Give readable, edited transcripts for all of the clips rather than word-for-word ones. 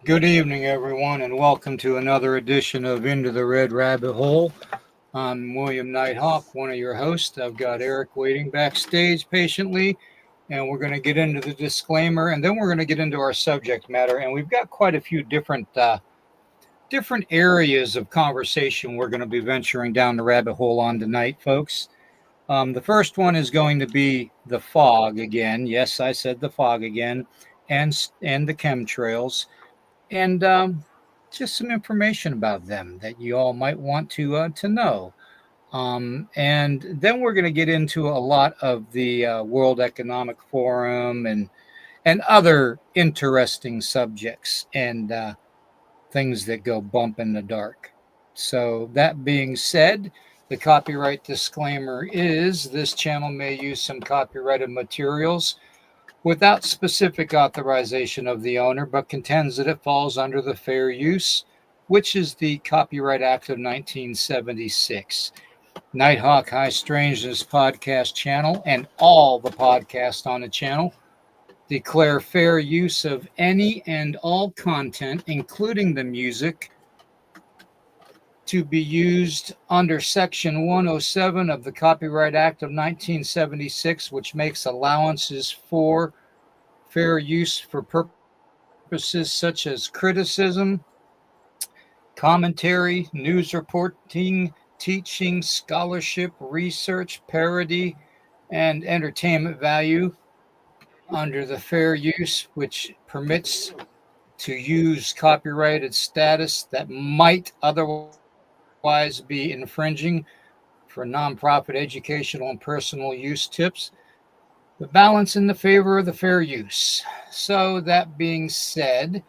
Good evening, everyone, and welcome to another edition of Into the Red Rabbit Hole. I'm William Nighthawk, one of your hosts. I've got Eric waiting backstage patiently, and we're going to get into the disclaimer, and then we're going to get into our subject matter. And we've got quite a few different areas of conversation we're going to be venturing down the rabbit hole on tonight, folks. The first one is going to be the fog again. Yes, I said the fog again, and the chemtrails and just some information about them that you all might want to know. And then we're going to get into a lot of the World Economic Forum and other interesting subjects and things that go bump in the dark. So that being said, the copyright disclaimer is this channel may use some copyrighted materials without specific authorization of the owner, but contends that it falls under the Fair Use, which is the Copyright Act of 1976. Nighthawk High Strangeness podcast channel and all the podcasts on the channel declare fair use of any and all content, including the music, to be used under Section 107 of the Copyright Act of 1976, which makes allowances for fair use for purposes such as criticism, commentary, news reporting, teaching, scholarship, research, parody, and entertainment value under the fair use, which permits to use copyrighted status that might otherwise be infringing for nonprofit educational and personal use tips. The balance in the favor of the fair use. So that being said,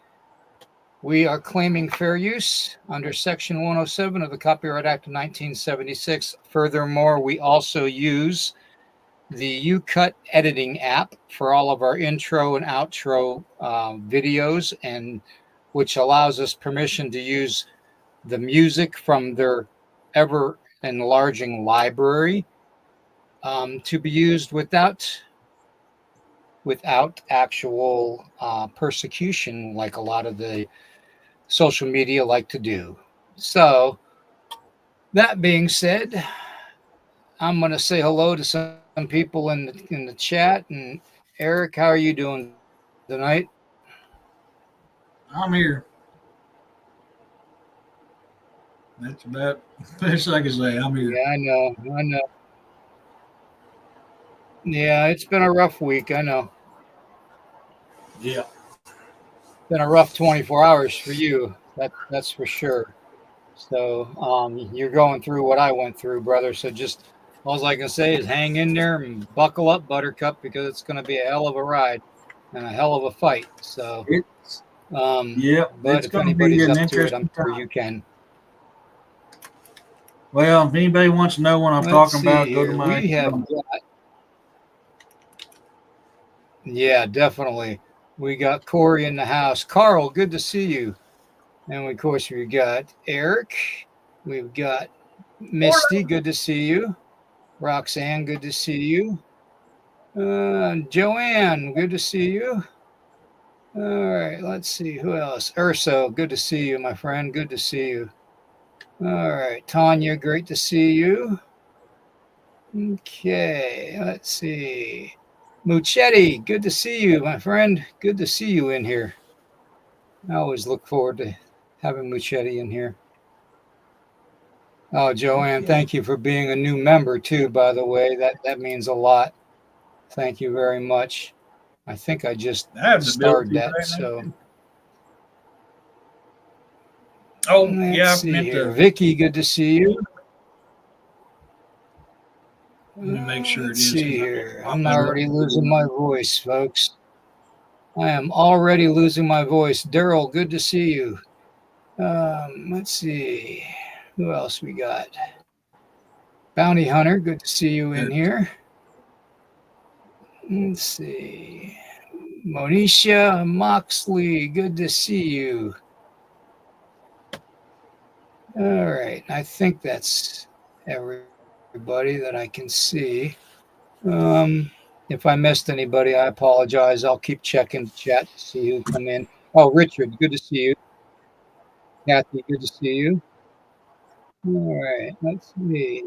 we are claiming fair use under Section 107 of the Copyright Act of 1976. Furthermore, we also use the UCut editing app for all of our intro and outro videos, and which allows us permission to use the music from their ever enlarging library to be used without actual persecution like a lot of the social media like to do. So that being said, I'm going to say hello to some people in the chat. And Eric, how are you doing tonight? I'm here. That's about best I can say. I'm here. Yeah, I know. Yeah, it's been a rough week. I know. Yeah. It's been a rough 24 hours for you. That's for sure. So you're going through what I went through, brother. So just all I can say is hang in there and buckle up, Buttercup, because it's going to be a hell of a ride and a hell of a fight. So, It's yeah. but It's if going to be anybody's an up to it, interesting I'm sure time. you can. Well, if anybody wants to know what I'm Let's talking see about, go to here. my. We have got, yeah, definitely. We got Corey in the house. Carl, good to see you. And of course, we got Eric. We've got Misty, good to see you. Roxanne, good to see you. Joanne, good to see you. All right, let's see who else. Urso, good to see you, my friend. Good to see you. All right, Tanya, great to see you. Okay, let's see. Muchetti, good to see you, my friend. Good to see you in here. I always look forward to having Muchetti in here. Oh, Joanne, Okay. thank you for being a new member too, by the way. That means a lot. Thank you very much. I think I just I have the starred ability that. right now. So Oh, let's yeah. I see meant here. to. Vicky, good to see you. Let me make sure it Let's is see because I meant to here. pop I'm that up. already losing my voice, folks. I am already losing my voice. Daryl, good to see you. Let's see. Who else we got? Bounty Hunter, good to see you in There. here. Let's see. Monisha Moxley, good to see you. All right. I think that's everybody that I can see. If I missed anybody, I apologize. I'll keep checking the chat to see who come in. Oh, Richard, good to see you. Kathy, good to see you. All right, let's see.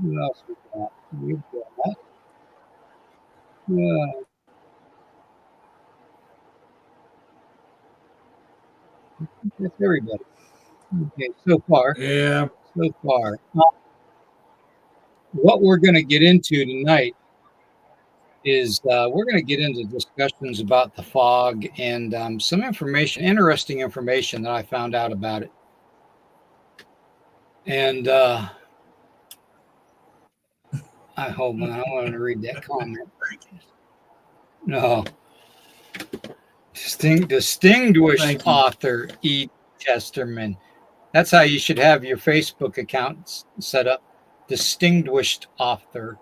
Who else we got? We've got, uh, that's everybody. Okay, so far, Yeah. so far. What we're going to get into tonight is we're going to get into discussions about the fog and some information, interesting information that I found out about it. And I hold on, I want to read that comment. No, distinguished Thank you. author E. Chesterman. That's how you should have your Facebook accounts set up. Distinguished author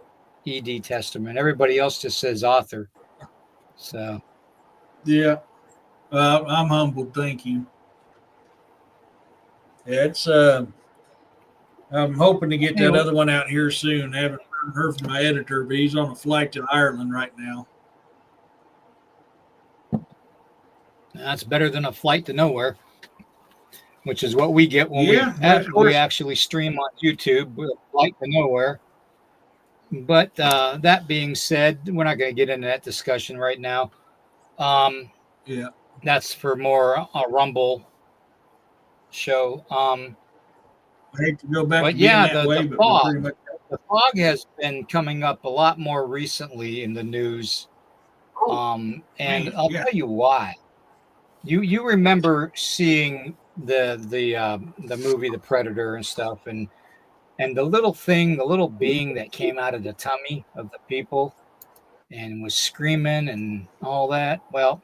E.D. Testament. Everybody else just says author. So Yeah. I'm humbled. Thank you. Yeah, it's I'm hoping to get that anyway, other one out here soon. Haven't heard from my editor, but he's on a flight to Ireland right now. that's better than a flight to nowhere, which is what we get when Yeah, well, of we course. actually stream on YouTube with a flight to nowhere. But that being said, we're not going to get into that discussion right now. Yeah. That's for more a Rumble show. I hate to go back But to being yeah, that way, but we're fog. pretty much. The fog has been coming up a lot more recently in the news. And Man, I'll yeah. tell you why. You remember seeing the movie The Predator and stuff, and the little thing, the little being that came out of the tummy of the people and was screaming and all that. Well,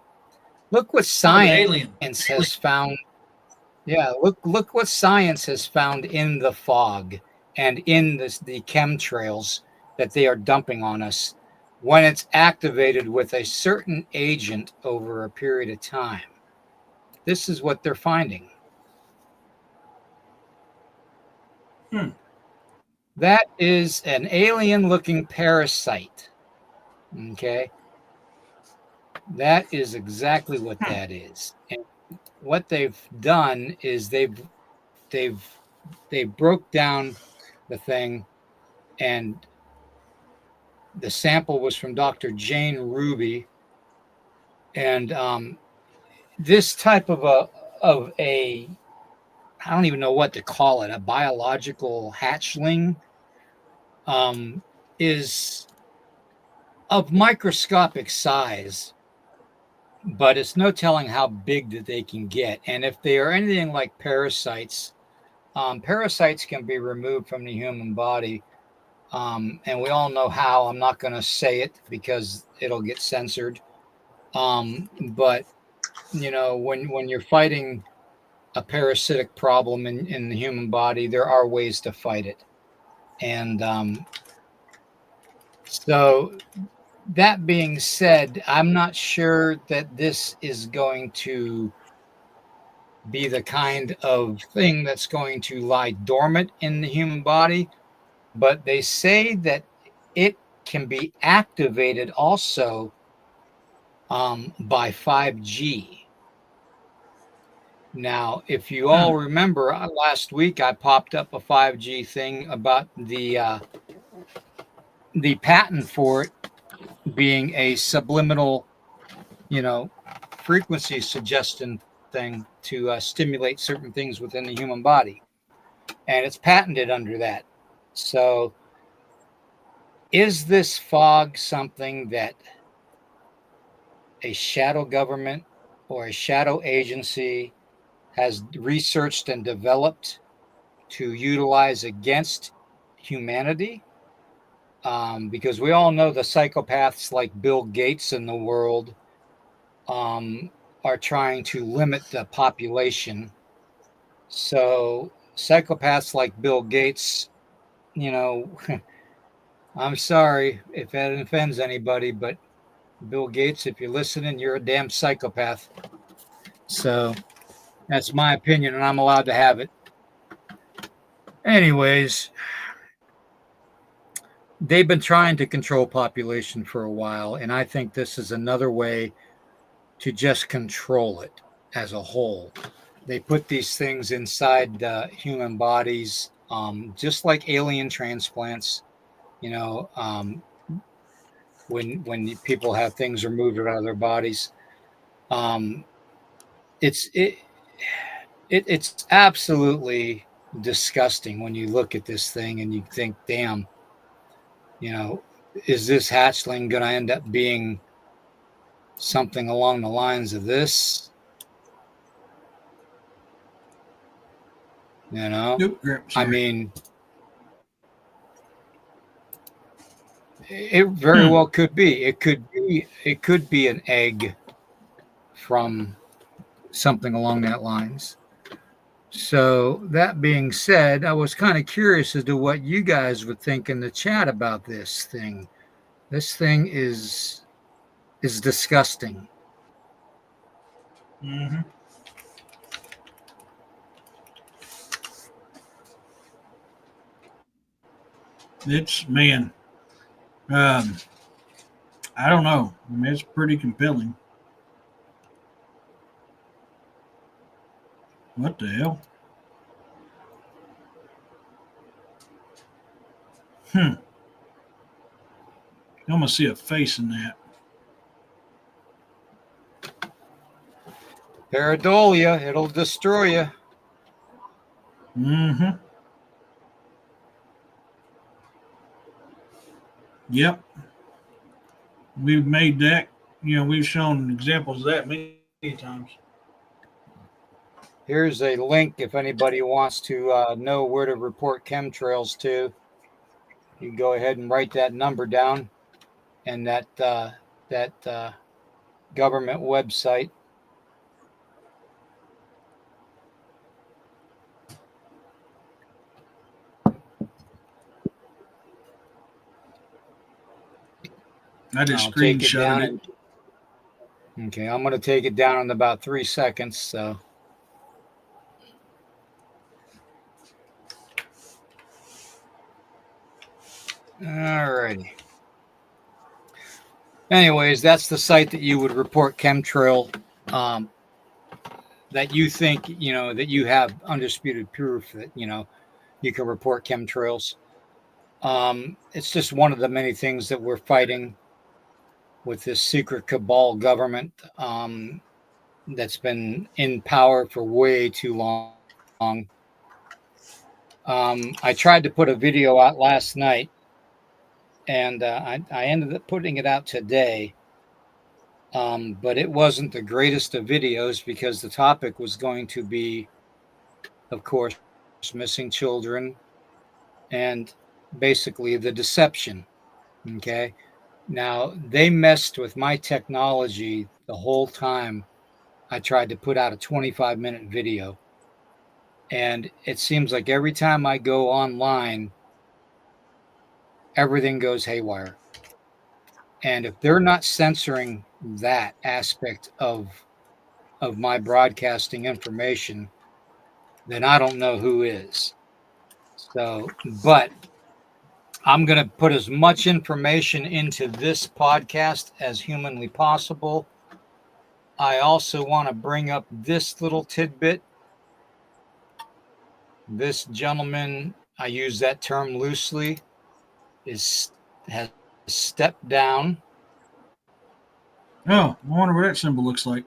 look what Oh, the alien. science has found. Yeah, look what science has found in the fog and in the chemtrails that they are dumping on us when it's activated with a certain agent over a period of time. This is what they're finding. Hmm. That is an alien looking parasite. Okay. That is exactly what that is. And what they've done is they've they broke down the thing, and the sample was from Dr. Jane Ruby, and this type of a I don't even know what to call it, a biological hatchling, is of microscopic size, but it's no telling how big that they can get. And if they are anything like parasites, parasites can be removed from the human body. And we all know how. I'm not going to say it because it'll get censored. But when you're fighting a parasitic problem in the human body, there are ways to fight it. And so that being said, I'm not sure that this is going to be the kind of thing that's going to lie dormant in the human body, but they say that it can be activated also by 5G. Now, if you Hmm. all remember, last week I popped up a 5G thing about the patent for it being a subliminal, you know, frequency suggestion thing to stimulate certain things within the human body, and it's patented under that. So, is this fog something that a shadow government or a shadow agency has researched and developed to utilize against humanity? Because we all know the psychopaths like Bill Gates in the world um, are trying to limit the population. So psychopaths like Bill Gates, you know, I'm sorry if that offends anybody, but Bill Gates, if you're listening, you're a damn psychopath. So that's my opinion, and I'm allowed to have it. Anyways, they've been trying to control population for a while, and I think this is another way to just control it. as a whole. They put these things inside human bodies, just like alien transplants. You know, when people have things removed out of their bodies, um, it's it's absolutely disgusting when you look at this thing and you think, damn, you know, is this hatchling going to end up being something along the lines of this? You know, Nope. I mean, it very well could be. It could be an egg from something along that lines. So that being said, I was kind of curious as to what you guys would think in the chat about this thing. This thing is disgusting. Mm-hmm. It's, man, I don't know. I mean, it's pretty compelling. What the hell? I'm gonna see a face in that. Pareidolia, it'll destroy you. Mm-hmm. Yep. We've made that, we've shown examples of that many times. Here's a link if anybody wants to know where to report chemtrails to. You can go ahead and write that number down, and that government website. I just I'll take it down. screenshotted it. Okay, I'm going to take it down in about 3 seconds. So. All righty. Anyways, that's the site that you would report chemtrail, that you think, that you have undisputed proof that, you can report chemtrails. It's just one of the many things that we're fighting with this secret cabal government that's been in power for way too long. I tried to put a video out last night, and I ended up putting it out today. But it wasn't the greatest of videos because the topic was going to be, of course, missing children and basically the deception. Okay. Now, they messed with my technology the whole time I tried to put out a 25-minute video. And it seems like every time I go online, everything goes haywire. And if they're not censoring that aspect of my broadcasting information, then I don't know who is. So, but I'm going to put as much information into this podcast as humanly possible. I also want to bring up this little tidbit. This gentleman, I use that term loosely, has stepped down. Oh, I wonder what that symbol looks like.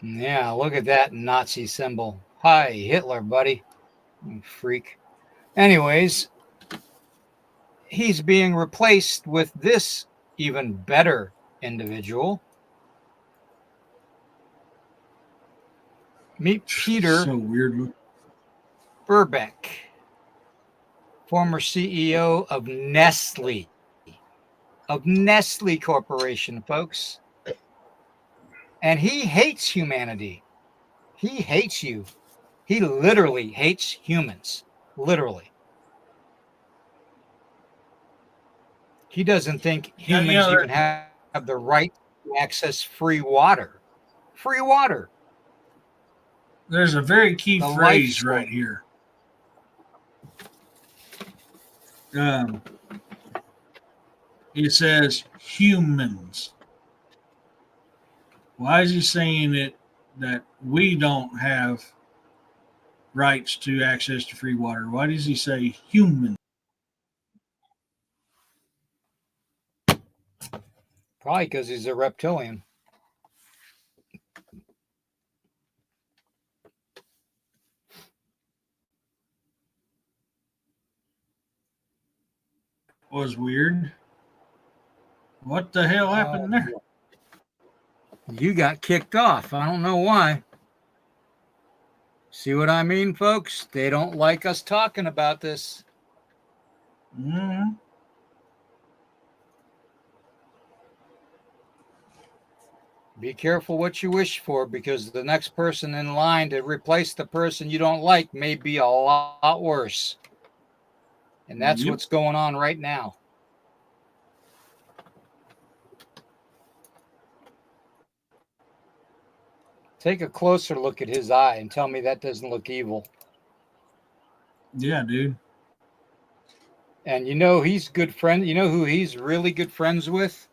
Yeah, look at that Nazi symbol. Hi, Hitler, buddy. You freak. Anyways, he's being replaced with this even better individual. Meet Peter So weird. Burbeck, former CEO of Nestle. Of Nestle Corporation, folks. And he hates humanity. He hates you. He literally hates humans. Literally. He doesn't think humans even have the right to access free water. Free water. There's a very key phrase right here. It says humans. Why is he saying it that we don't have rights to access to free water? Why does he say human? Probably because he's a reptilian. Was weird. What the hell happened there? You got kicked off. I don't know why. See what I mean, folks? They don't like us talking about this. Mm-hmm. Be careful what you wish for, because the next person in line to replace the person you don't like may be a lot worse. And that's what's going on right now. Take a closer look at his eye and tell me that doesn't look evil. Yeah, dude. And you know he's good friend. You know who he's really good friends with?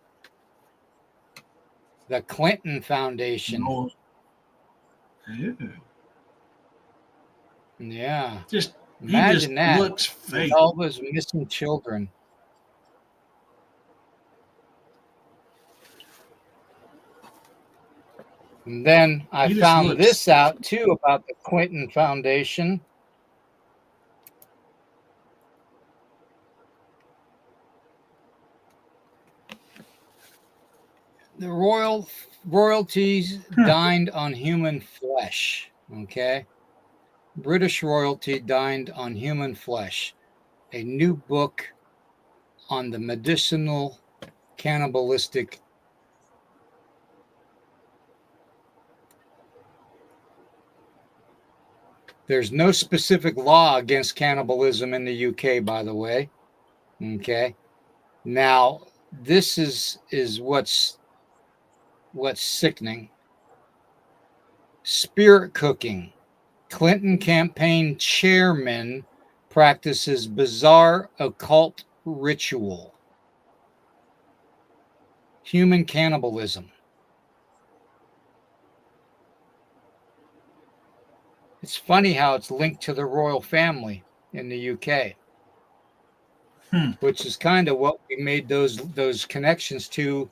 The Clinton Foundation. Oh. Ew. Yeah. Just imagine that. Looks fake. All those missing children. And then I found this out too about the Clinton Foundation. The royalties dined on human flesh. Okay. British royalty dined on human flesh. A new book on the medicinal cannibalistic. There's no specific law against cannibalism in the UK, by the way. Okay. Now, this is what's sickening. Spirit cooking. Clinton campaign chairman practices bizarre occult ritual. Human cannibalism. It's funny how it's linked to the royal family in the UK, which is kind of what we made those connections to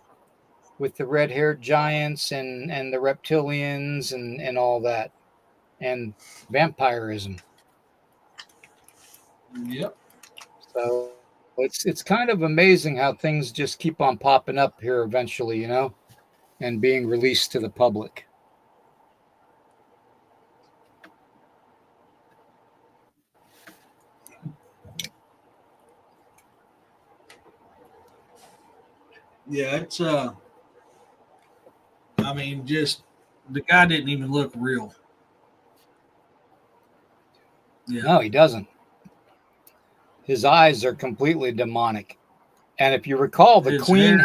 with the red-haired giants and the reptilians and all that, and vampirism. Yep. So it's kind of amazing how things just keep on popping up here eventually, you know, and being released to the public. Yeah, it's I mean, just the guy didn't even look real. Yeah. No, he doesn't. His eyes are completely demonic. And if you recall, the Queen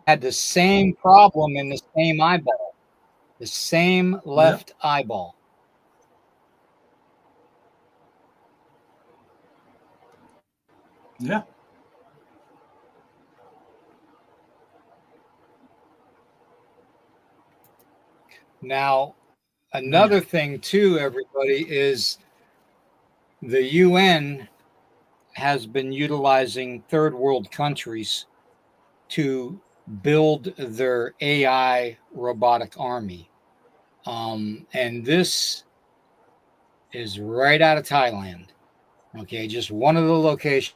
had the same problem in the same eyeball, the same left eyeball. Yeah. Now, another thing too, everybody, is the UN has been utilizing third world countries to build their AI robotic army. And this is right out of Thailand. Okay, just one of the locations.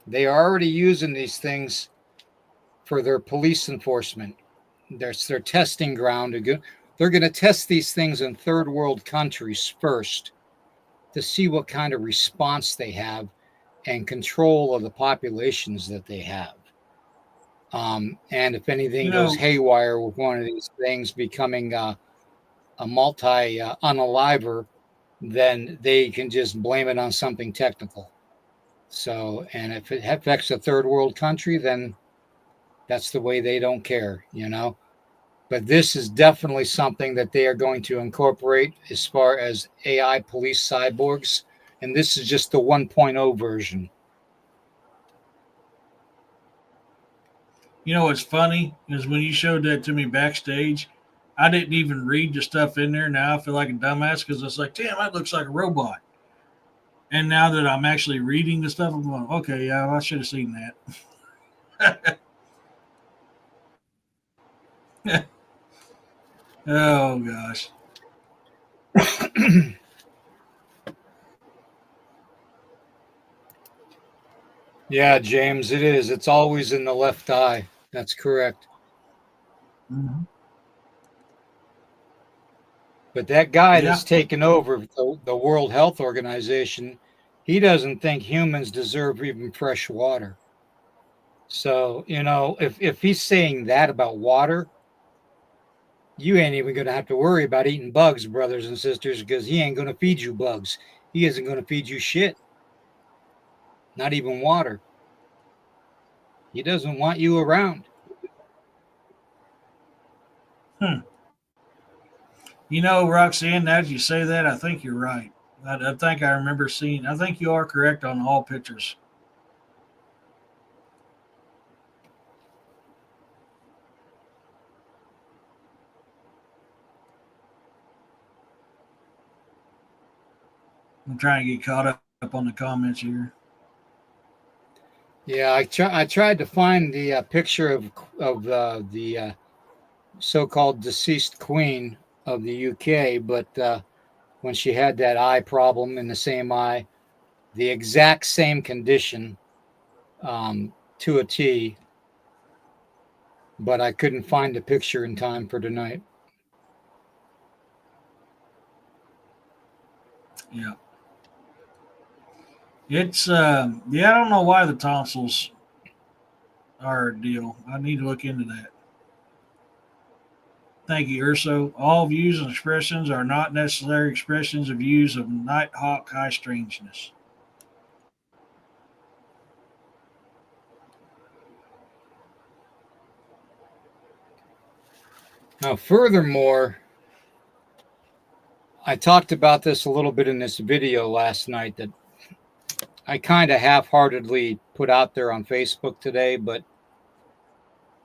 They are already using these things for their police enforcement. There's their testing ground. They're going to test these things in third world countries first to see what kind of response they have and control of the populations that they have. And if anything goes haywire with one of these things becoming a multi unaliver, then they can just blame it on something technical. So, and if it affects a third world country, then that's the way they don't care, you know. But this is definitely something that they are going to incorporate as far as AI police cyborgs. And this is just the 1.0 version. You know what's funny is when you showed that to me backstage, I didn't even read the stuff in there. Now I feel like a dumbass because it's like, damn, that looks like a robot. And now that I'm actually reading the stuff, I'm going, okay, yeah, I should have seen that. Oh gosh. Yeah, James, it is. It's always in the left eye. That's correct. Mm-hmm. But that guy Yeah. that's taken over the World Health Organization, he doesn't think humans deserve even fresh water. So, if he's saying that about water, you ain't even going to have to worry about eating bugs, brothers and sisters, because he ain't going to feed you bugs. He isn't going to feed you shit, not even water. He doesn't want you around. Hmm. You know, Roxanne, now that you say that, I think you're right. I think I remember seeing, I think you are correct on all pictures. I'm trying to get caught up on the comments here. Yeah, I tried to find the picture of the so-called deceased queen of the UK, but when she had that eye problem in the same eye, the exact same condition to a T, but I couldn't find the picture in time for tonight. Yeah. It's, yeah, I don't know why the tonsils are a deal. I need to look into that. Thank you, Urso. All views and expressions are not necessary expressions of views of Nighthawk high strangeness. Now, furthermore, I talked about this a little bit in this video last night that I kind of half-heartedly put out there on Facebook today, but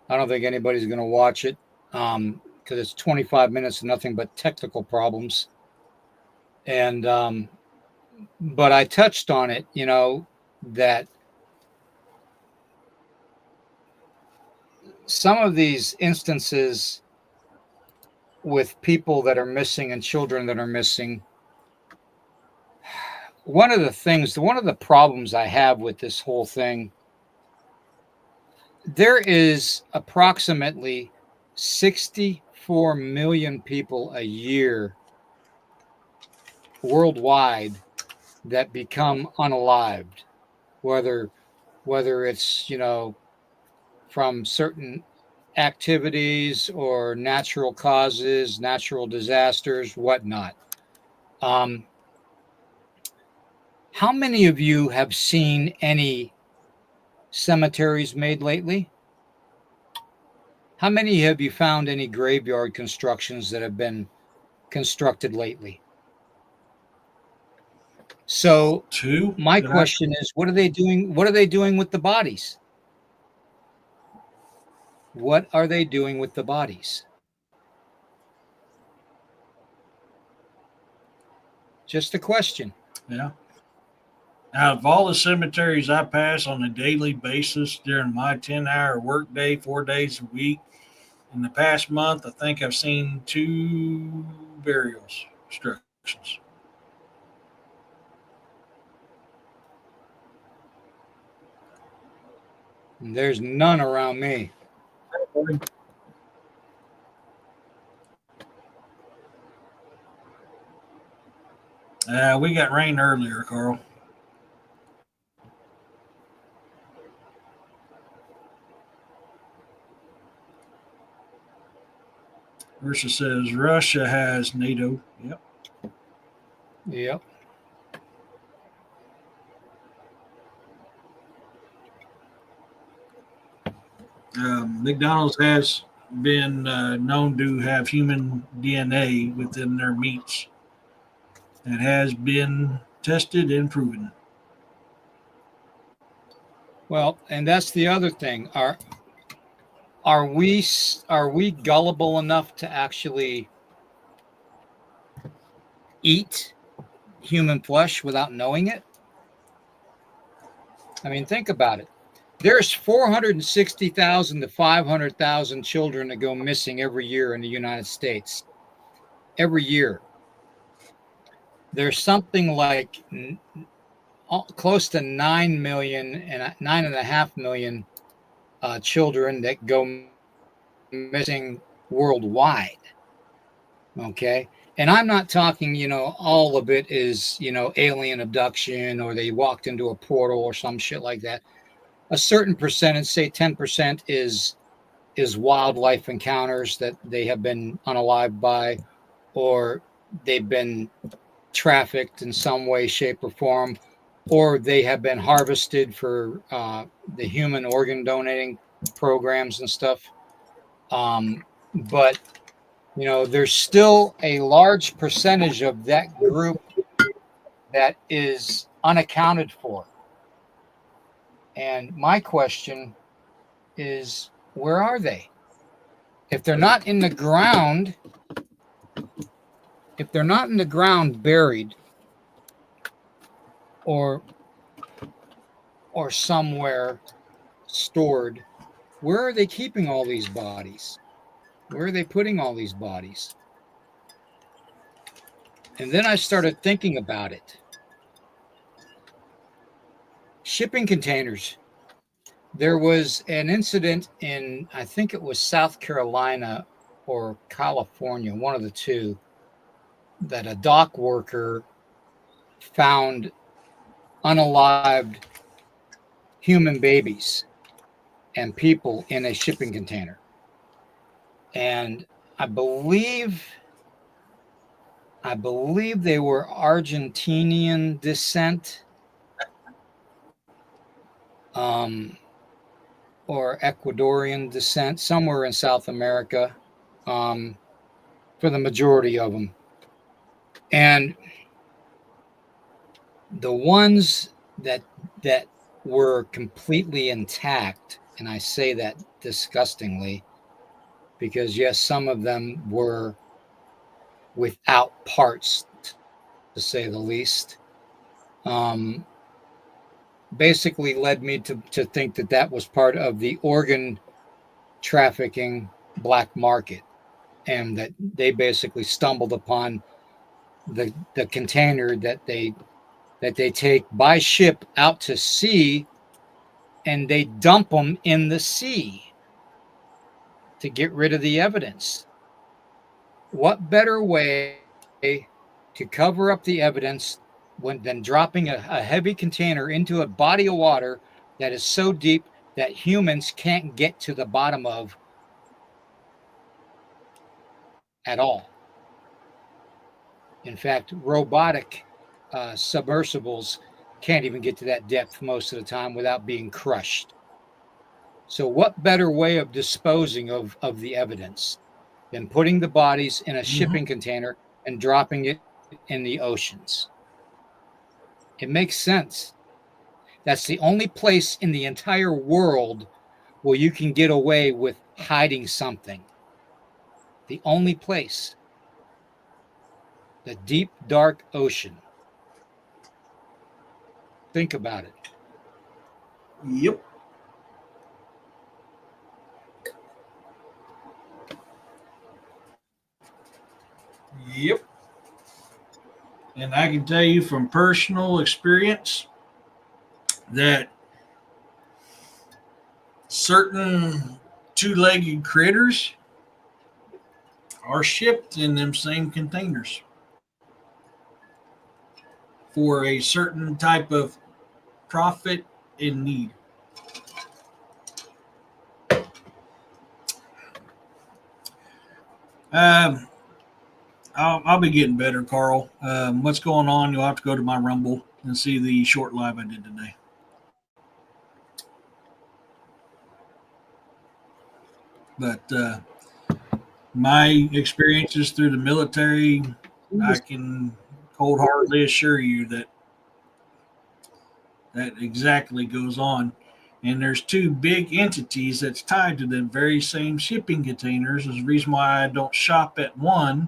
I don't think anybody's going to watch it because it's 25 minutes of nothing but technical problems. And but I touched on it, that some of these instances with people that are missing and children that are missing, one of the problems I have with this whole thing, there is approximately 64 million people a year worldwide that become unalived, whether it's from certain activities or natural causes, natural disasters, whatnot. Um, how many of you have seen any cemeteries made lately? How many have you found any graveyard constructions that have been constructed lately? So Two? my Did I? question is, what are they doing? What are they doing with the bodies? What are they doing with the bodies? Just a question. Yeah. Out of all the cemeteries I pass on a daily basis during my 10-hour workday, 4 days a week, in the past month, I think I've seen 2 burials instructions. There's none around me. We got rain earlier, Carl. Versa says Russia has NATO. Yep. Yep. McDonald's has been known to have human DNA within their meats. It has been tested and proven. Well, and that's the other thing. are we gullible enough to actually eat human flesh without knowing it? I mean, think about it. There's 460,000 to 500,000 children that go missing every year in the United States. Every year. There's something like close to 9 million and 9.5 million children that go missing worldwide. Okay. And I'm not talking, all of it is, alien abduction or they walked into a portal or some shit like that. A certain percentage, say 10%, is wildlife encounters that they have been unalived by, or they've been trafficked in some way, shape, or form, or they have been harvested for the human organ donating programs and stuff. But there's still a large percentage of that group that is unaccounted for. And my question is, where are they? If they're not in the ground, buried or somewhere stored, where are they keeping all these bodies? Where are they putting all these bodies? And then I started thinking about it. Shipping containers. There was an incident in, I think it was South Carolina or California, one of the two, that a dock worker found unalived human babies and people in a shipping container. And I believe they were Argentinian descent, or Ecuadorian descent, somewhere in South America, for the majority of them. And the ones that were completely intact, and I say that disgustingly, because yes, some of them were without parts, to say the least, basically led me to think that was part of the organ trafficking black market, and that they basically stumbled upon the container that they take by ship out to sea, and they dump them in the sea to get rid of the evidence. What better way to cover up the evidence than dropping a heavy container into a body of water that is so deep that humans can't get to the bottom of at all? In fact, robotic submersibles can't even get to that depth most of the time without being crushed. So what better way of disposing of the evidence than putting the bodies in a shipping container and dropping it in the oceans? It makes sense. That's the only place in the entire world where you can get away with hiding something. The only place. The deep, dark ocean. Think about it. Yep. Yep. And I can tell you from personal experience that certain two-legged critters are shipped in them same containers for a certain type of profit in need. I'll be getting better, Carl. What's going on? You'll have to go to my Rumble and see the short live I did today. But my experiences through the military, I can cold-heartedly assure you that exactly goes on. And there's two big entities that's tied to them very same shipping containers. Is the reason why I don't shop at one,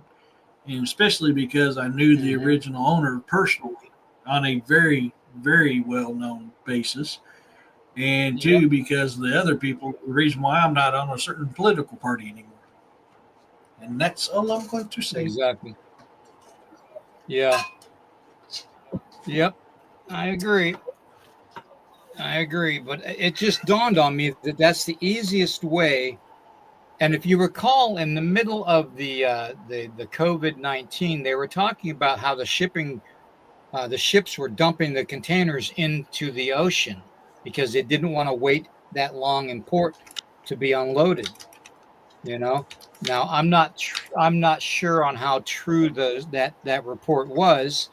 and especially because I knew the Mm-hmm. original owner personally on a very, very well known basis. And Yep. two, because the other people, the reason why I'm not on a certain political party anymore. And that's all I'm going to say. Exactly. Yeah. Yep. I agree. I agree. But it just dawned on me that that's the easiest way. And if you recall, in the middle of the COVID-19, they were talking about how the ships were dumping the containers into the ocean because they didn't want to wait that long in port to be unloaded. You know. Now I'm not sure on how true that report was,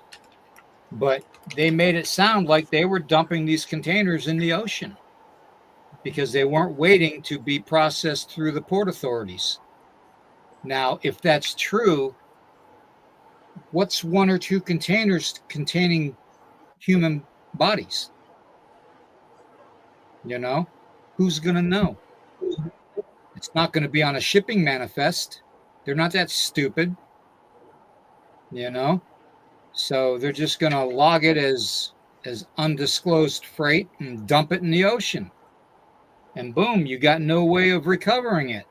but they made it sound like they were dumping these containers in the ocean because they weren't waiting to be processed through the port authorities. Now, if that's true, what's one or two containers containing human bodies? You know, who's going to know? It's not going to be on a shipping manifest. They're not that stupid, you know? So they're just going to log it as undisclosed freight and dump it in the ocean. And boom, you got no way of recovering it.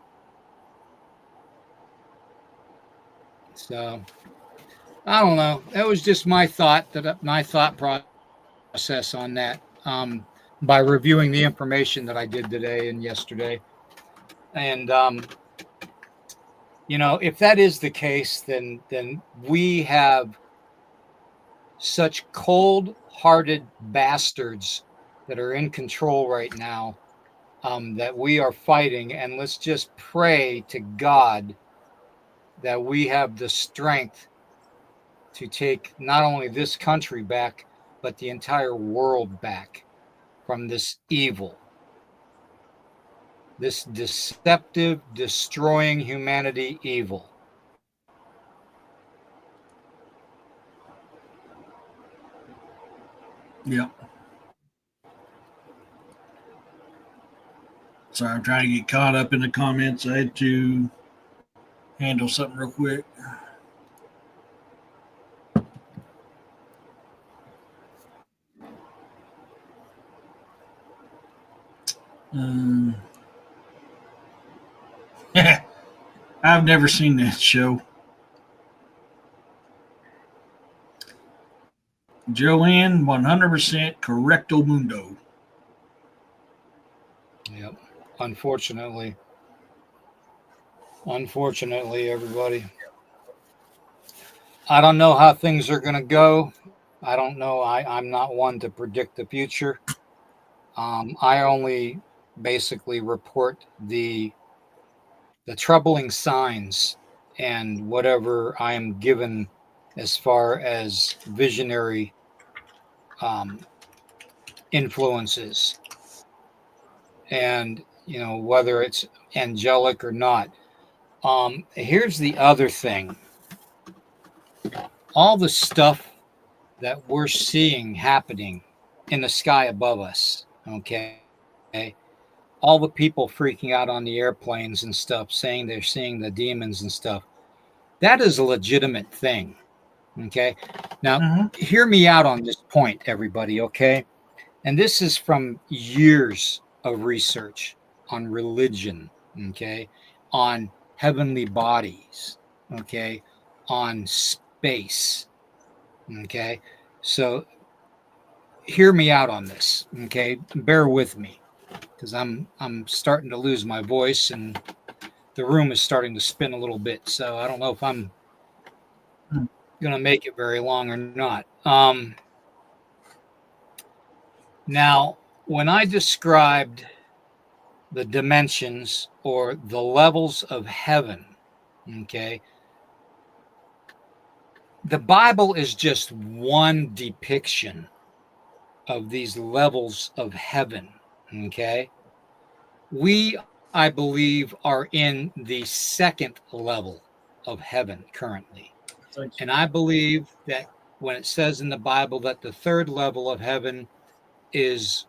So I don't know. That was just my thought process on that. By reviewing the information that I did today and yesterday. And if that is the case, then we have such cold-hearted bastards that are in control right now, that we are fighting. And let's just pray to God that we have the strength to take not only this country back, but the entire world back from this evil, this deceptive, destroying humanity evil. Yep. Sorry, I'm trying to get caught up in the comments. I had to handle something real quick. Um, I've never seen that show. Joanne, 100% correcto mundo. Yep. Unfortunately, everybody. I don't know how things are going to go. I don't know. I'm not one to predict the future. I only basically report the troubling signs and whatever I am given as far as visionary um, influences, and whether it's angelic or not. Here's the other thing: all the stuff that we're seeing happening in the sky above us. Okay, all the people freaking out on the airplanes and stuff, saying they're seeing the demons and stuff. That is a legitimate thing. Okay. Now, Mm-hmm. hear me out on this point, everybody. Okay. And this is from years of research on religion. Okay. On heavenly bodies. Okay. On space. Okay. So hear me out on this. Okay. Bear with me because I'm starting to lose my voice and the room is starting to spin a little bit. So I don't know if I'm going to make it very long or not. Now, when I described the dimensions or the levels of heaven, okay, the Bible is just one depiction of these levels of heaven, okay? We, I believe, are in the second level of heaven currently. And I believe that when it says in the Bible that the third level of heaven is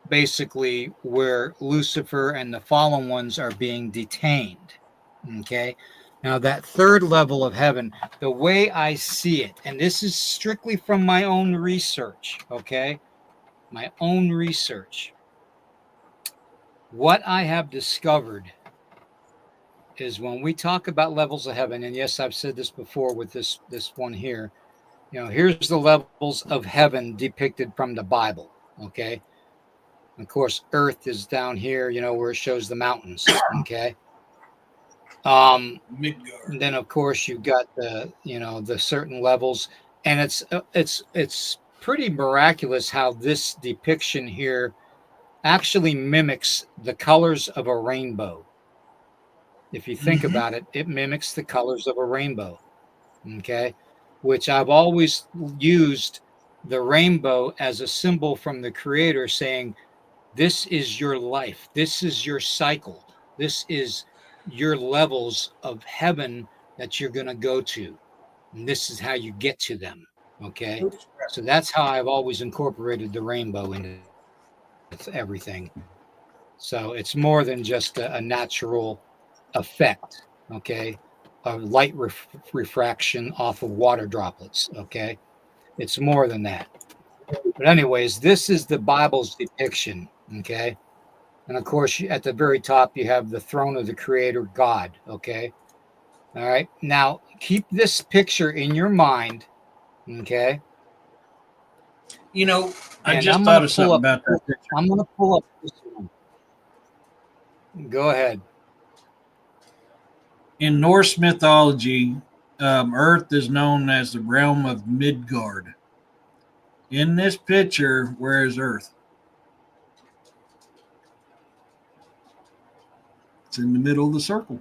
basically where Lucifer and the fallen ones are being detained. Okay. Now, that third level of heaven, the way I see it, and this is strictly from my own research, okay? My own research. What I have discovered is when we talk about levels of heaven, and yes, I've said this before with this one here, here's the levels of heaven depicted from the Bible, okay? Of course, earth is down here, where it shows the mountains, okay? Midgard. Then of course you've got the certain levels, and it's pretty miraculous how this depiction here actually mimics the colors of a rainbow. If you think about it, it mimics the colors of a rainbow. Okay, which I've always used the rainbow as a symbol from the Creator, saying, this is your life, this is your cycle, this is your levels of heaven that you're going to go to, and this is how you get to them. Okay, so that's how I've always incorporated the rainbow into everything. So it's more than just a natural effect, okay, of light refraction off of water droplets. Okay, it's more than that. But anyways, this is the Bible's depiction. Okay, and of course, at the very top, you have the throne of the Creator God. Okay. All right. Now, keep this picture in your mind. Okay. I And just I'm thought going of to pull something up. about that picture. I'm going to pull up this one. Go ahead. In Norse mythology, Earth is known as the realm of Midgard. In this picture, where is Earth? It's in the middle of the circle.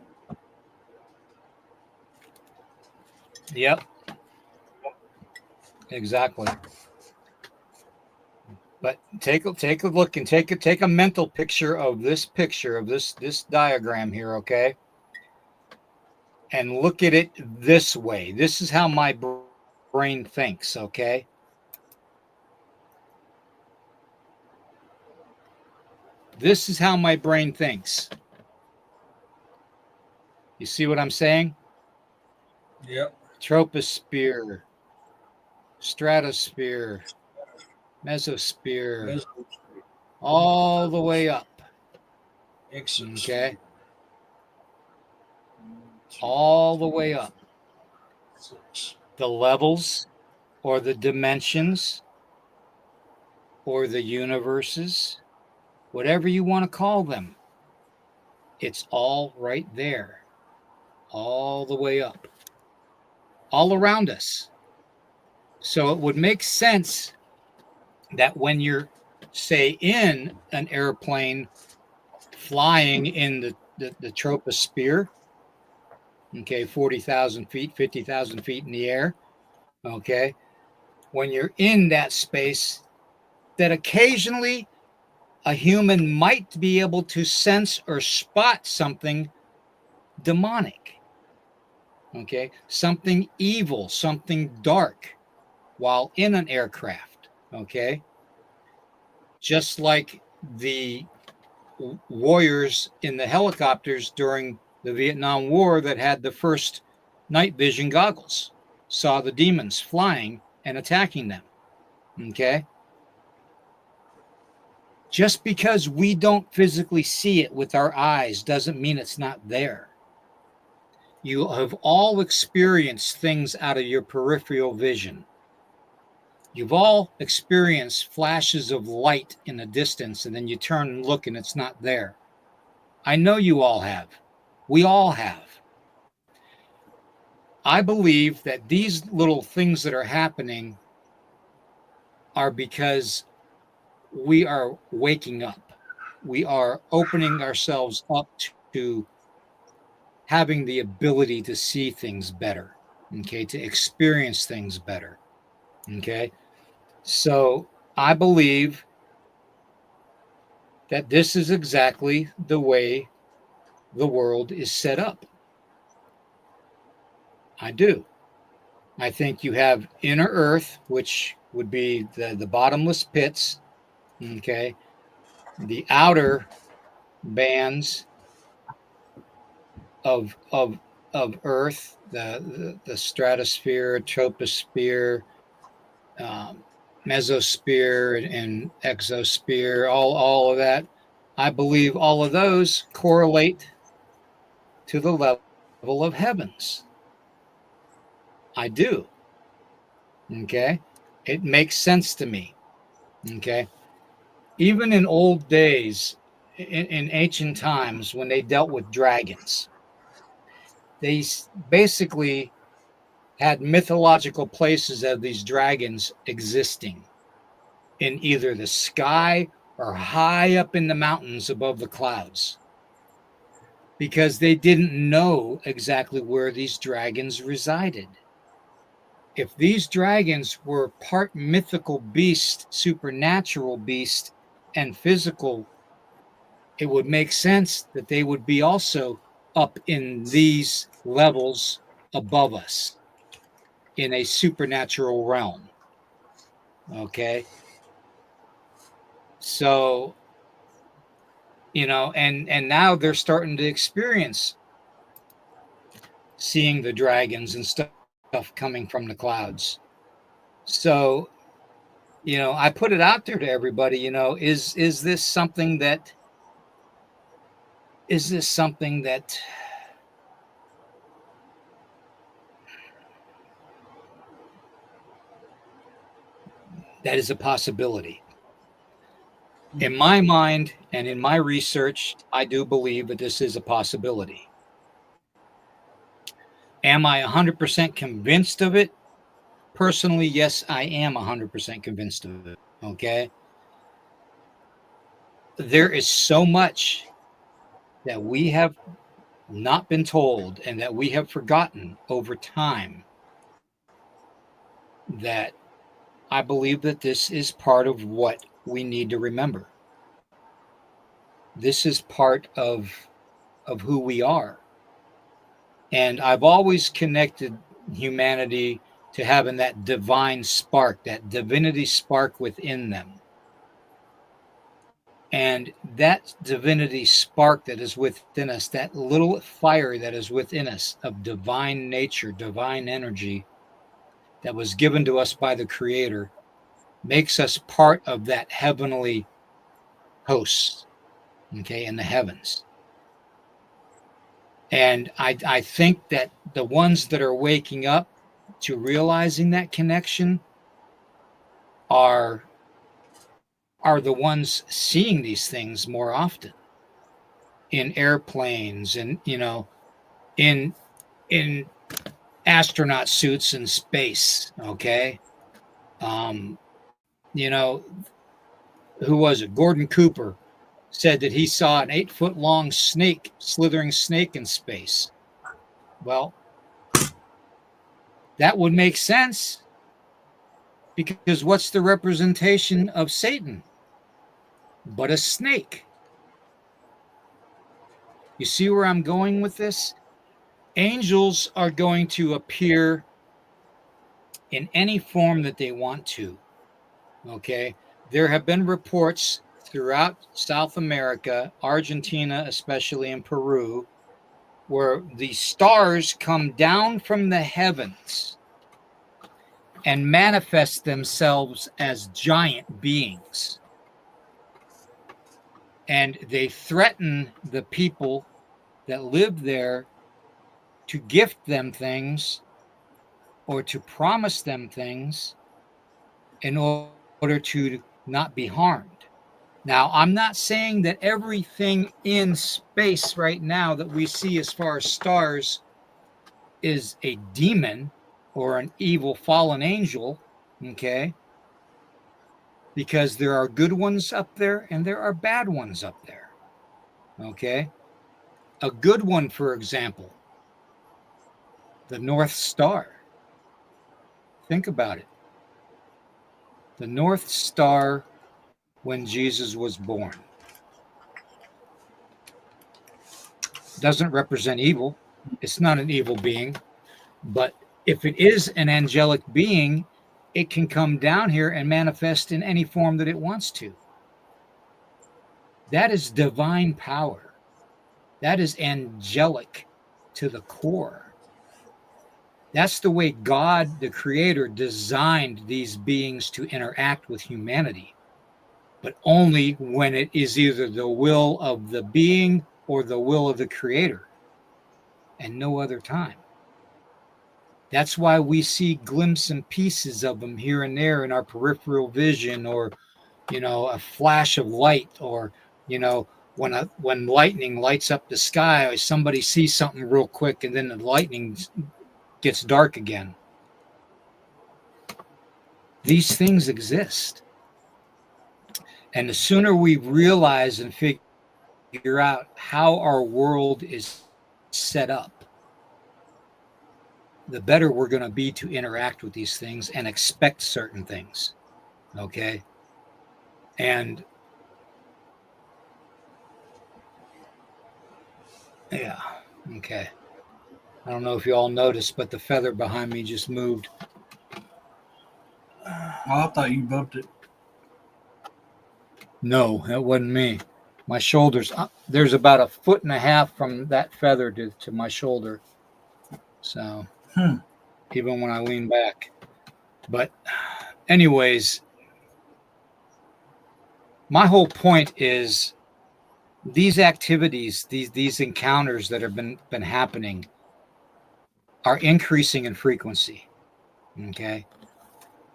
Yep. Exactly. But take a look and take a mental picture of this diagram here, okay? And look at it this way. This is how my brain thinks, okay? This is how my brain thinks. You see what I'm saying? Yep. Troposphere, stratosphere, mesosphere, all the way up. Okay? All the way up. The levels or the dimensions or the universes, whatever you want to call them, it's all right there, all the way up, all around us. So it would make sense that when you're, say, in an airplane flying in the troposphere, okay, 40,000 feet, 50,000 feet in the air, okay, when you're in that space, that occasionally a human might be able to sense or spot something demonic, okay, something evil, something dark while in an aircraft, okay, just like the warriors in the helicopters during the Vietnam War that had the first night vision goggles, saw the demons flying and attacking them, okay? Just because we don't physically see it with our eyes doesn't mean it's not there. You have all experienced things out of your peripheral vision. You've all experienced flashes of light in the distance, and then you turn and look and it's not there. I know you all have. We all have. I believe that these little things that are happening are because we are waking up. We are opening ourselves up to having the ability to see things better, okay, to experience things better, okay? So I believe that this is exactly the way the world is set up. I do. I think you have inner earth, which would be the bottomless pits, okay? the outer bands of Earth, the stratosphere, troposphere, um, mesosphere, and exosphere, all of that. I believe all of those correlate to the level of heavens. I do. Okay. It makes sense to me. Okay. Even in old days, in ancient times, when they dealt with dragons, they basically had mythological places of these dragons existing in either the sky or high up in the mountains above the clouds, because they didn't know exactly where these dragons resided. If these dragons were part mythical beast, supernatural beast, and physical, it would make sense that they would be also up in these levels above us in a supernatural realm. Okay. So, and now they're starting to experience seeing the dragons and stuff coming from the clouds. So, I put it out there to everybody, is this something that is this something that is a possibility? In my mind and in my research, I do believe that this is a possibility. Am I 100% convinced of it? Personally, yes, I am 100% convinced of it. Okay. There is so much that we have not been told and that we have forgotten over time that I believe that this is part of what we need to remember. This is part of who we are. And I've always connected humanity to having that divine spark, that divinity spark within them. And that divinity spark that is within us, that little fire that is within us of divine nature, divine energy that was given to us by the Creator, makes us part of that heavenly host, okay, in the heavens. And I think that the ones that are waking up to realizing that connection are the ones seeing these things more often in airplanes and in astronaut suits in space. Okay. um you know who was it? Gordon Cooper said that he saw an 8-foot long snake, slithering snake in space. Well, that would make sense, because what's the representation of Satan but a snake? You see where I'm going with this? Angels are going to appear in any form that they want to. Okay. There have been reports throughout South America, Argentina, especially in Peru, where the stars come down from the heavens and manifest themselves as giant beings. And they threaten the people that live there to gift them things or to promise them things in order to not be harmed. Now, I'm not saying that everything in space right now that we see as far as stars is a demon or an evil fallen angel, okay? Because there are good ones up there and there are bad ones up there, okay? A good one, for example, the North Star. Think about it. The North Star, when Jesus was born, doesn't represent evil. It's not an evil being. But if it is an angelic being, it can come down here and manifest in any form that it wants to. That is divine power. That is angelic to the core. That's the way God, the creator, designed these beings to interact with humanity, but only when it is either the will of the being or the will of the creator, and no other time. That's why we see glimpses and pieces of them here and there in our peripheral vision, or a flash of light, or when lightning lights up the sky, or somebody sees something real quick, and then the lightning gets dark again. These things exist, and the sooner we realize and figure out how our world is set up, the better we're going to be to interact with these things and expect certain things. Okay. And yeah. Okay. I don't know if you all noticed, but the feather behind me just moved. Oh, I thought you bumped it. No, that wasn't me. My shoulders, there's about 1.5 feet from that feather to my shoulder. So even when I lean back. But anyways, my whole point is these activities, these encounters that have been happening are increasing in frequency. Okay.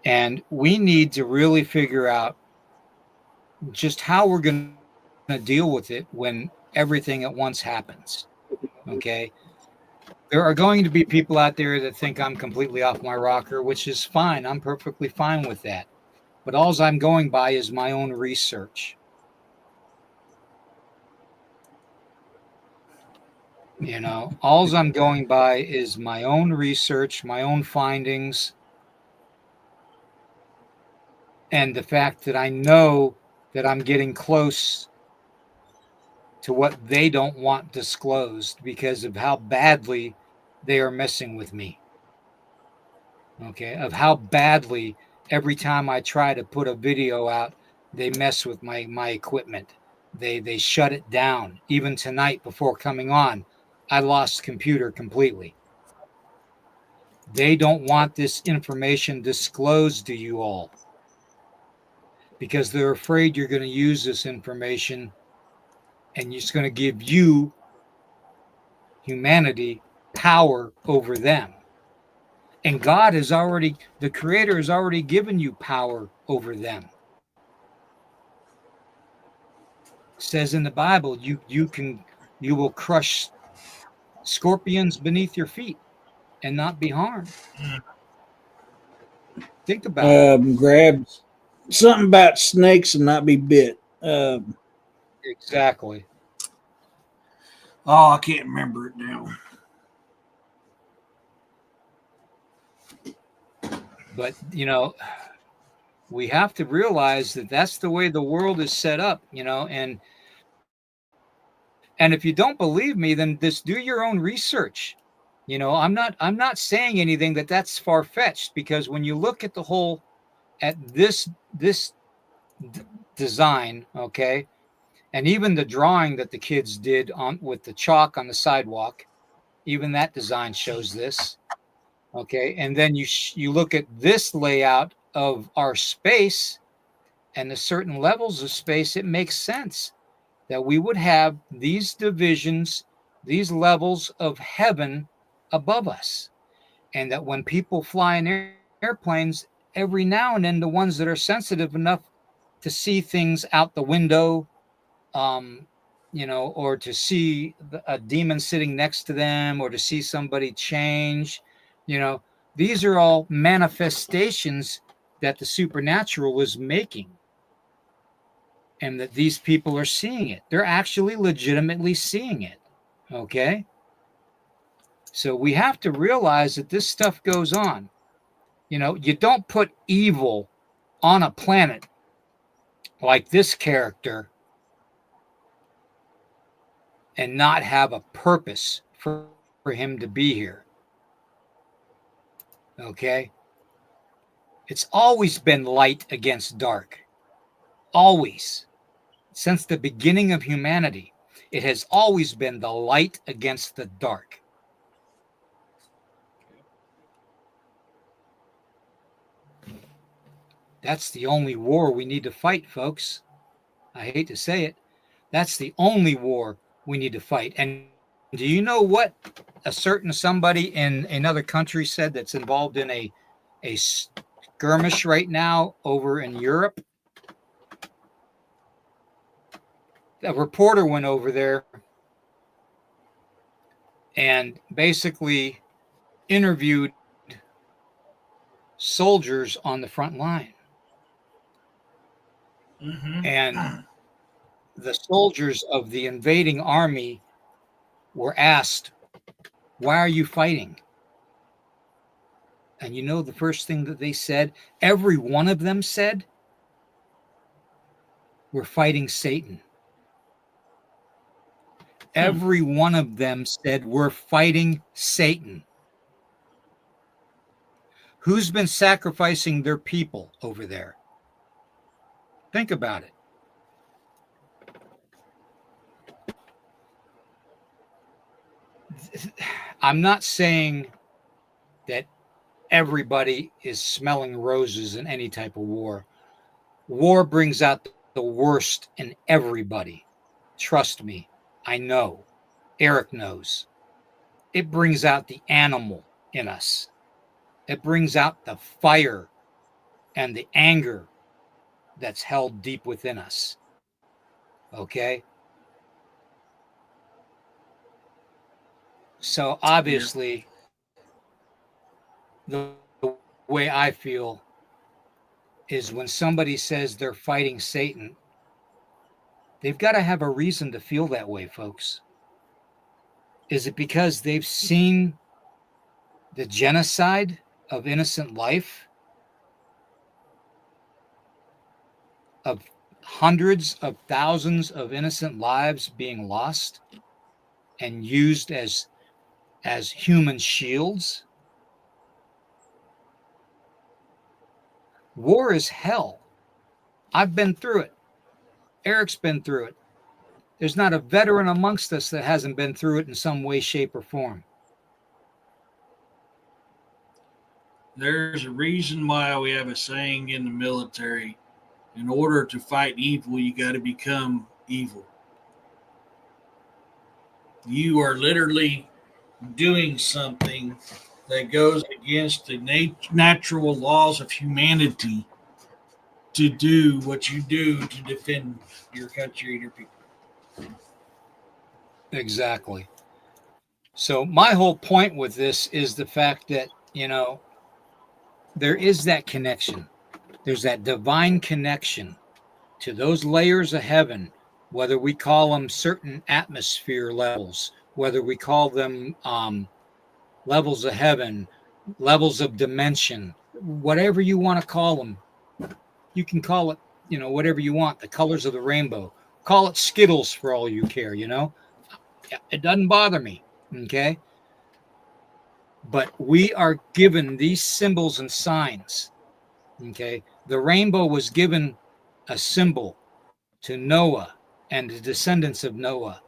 And we need to really figure out just how we're going to deal with it when everything at once happens. Okay. There are going to be people out there that think I'm completely off my rocker, which is fine. I'm perfectly fine with that. But all I'm going by is my own research. All I'm going by is my own research, my own findings, and the fact that I know that I'm getting close to what they don't want disclosed because of how badly they are messing with me. Okay, of how badly every time I try to put a video out, they mess with my equipment. They shut it down. Even tonight before coming on, I lost computer completely. They don't want this information disclosed to you all because they're afraid you're going to use this information and it's going to give you, humanity, power over them. And God has already, the Creator has already given you power over them. It says in the Bible, you will crush scorpions beneath your feet and not be harmed. Think about it. Grab something about snakes and not be bit. Exactly. Oh, I can't remember it now. But we have to realize that that's the way the world is set up, and if you don't believe me, then just do your own research. I'm not saying anything that's far-fetched, because when you look at this design, okay, and even the drawing that the kids did on with the chalk on the sidewalk, even that design shows this. Okay, and then you look at this layout of our space and the certain levels of space, it makes sense that we would have these divisions, these levels of heaven above us. And that when people fly in airplanes, every now and then, the ones that are sensitive enough to see things out the window, or to see a demon sitting next to them, or to see somebody change, these are all manifestations that the supernatural is making, and that these people are seeing it. They're actually legitimately seeing it. Okay. So we have to realize that this stuff goes on. You don't put evil on a planet like this character and not have a purpose for him to be here. Okay. It's always been light against dark. Always. since the beginning of humanity, it has always been the light against the dark. That's the only war we need to fight, folks. I hate to say it. That's the only war we need to fight. And do you know what a certain somebody in another country said that's involved in a skirmish right now over in Europe? A reporter went over there and basically interviewed soldiers on the front line. Mm-hmm. And the soldiers of the invading army were asked, "Why are you fighting?" And you know the first thing that they said? Every one of them said, "We're fighting Satan." Every one of them said, "We're fighting Satan." Who's been sacrificing their people over there? Think about it. I'm not saying that everybody is smelling roses in any type of war. War brings out the worst in everybody. Trust me, I know. Eric knows. It brings out the animal in us. It brings out the fire and the anger that's held deep within us. Okay? So obviously, the way I feel is when somebody says they're fighting Satan, they've got to have a reason to feel that way, folks. Is it because they've seen the genocide of innocent life, of hundreds of thousands of innocent lives being lost and used as human shields? War is hell. I've been through it. Eric's been through it. There's not a veteran amongst us that hasn't been through it in some way, shape, or form. There's a reason why we have a saying in the military: in order to fight evil, you got to become evil. You are literally doing something that goes against the natural laws of humanity to do what you do to defend your country and your people. Exactly. So my whole point with this is the fact that, there is that connection. There's that divine connection to those layers of heaven, whether we call them certain atmosphere levels, whether we call them levels of heaven, levels of dimension, whatever you want to call them. You can call it, whatever you want, the colors of the rainbow. Call it Skittles for all you care, It doesn't bother me, okay? But we are given these symbols and signs, okay? The rainbow was given a symbol to Noah and the descendants of Noah.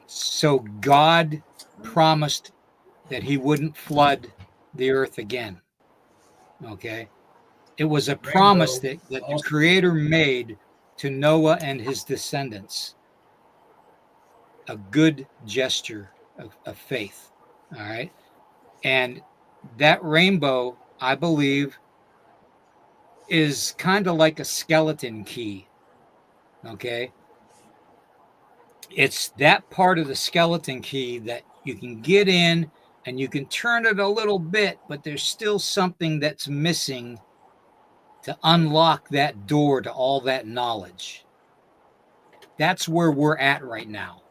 So God promised that he wouldn't flood the earth again, okay? It was a promise Rainbow. that the Creator made to Noah and his descendants. A good gesture of faith. All right. And that rainbow, I believe, is kind of like a skeleton key. Okay. It's that part of the skeleton key that you can get in and you can turn it a little bit, but there's still something that's missing to unlock that door to all that knowledge. That's where we're at right now.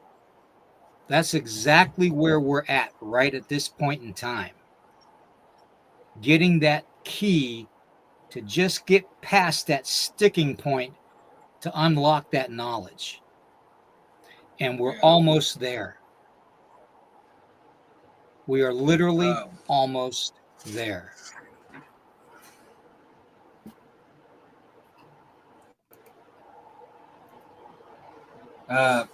That's exactly where we're at right at this point in time. Getting that key to just get past that sticking point to unlock that knowledge. And we're almost there. We are literally almost there. Uh,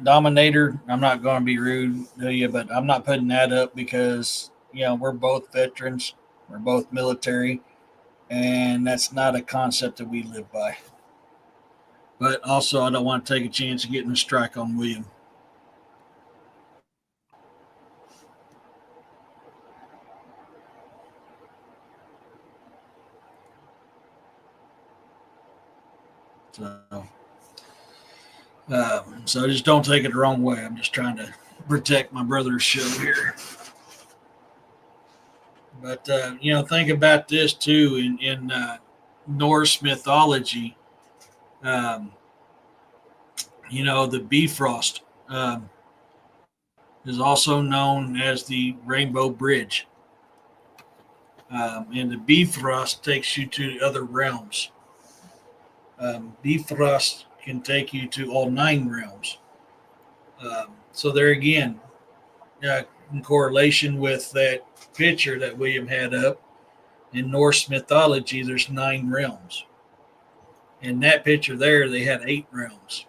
Dominator, I'm not going to be rude to you, but I'm not putting that up because, we're both veterans. We're both military. And that's not a concept that we live by. But also, I don't want to take a chance of getting a strike on William. So just don't take it the wrong way. I'm just trying to protect my brother's show here. But think about this too. In Norse mythology, um, the Bifrost is also known as the Rainbow Bridge, and the Bifrost takes you to other realms. Bifrost can take you to all 9 realms. So there again, in correlation with that picture that William had up, in Norse mythology, there's 9 realms. In that picture there, they had 8 realms.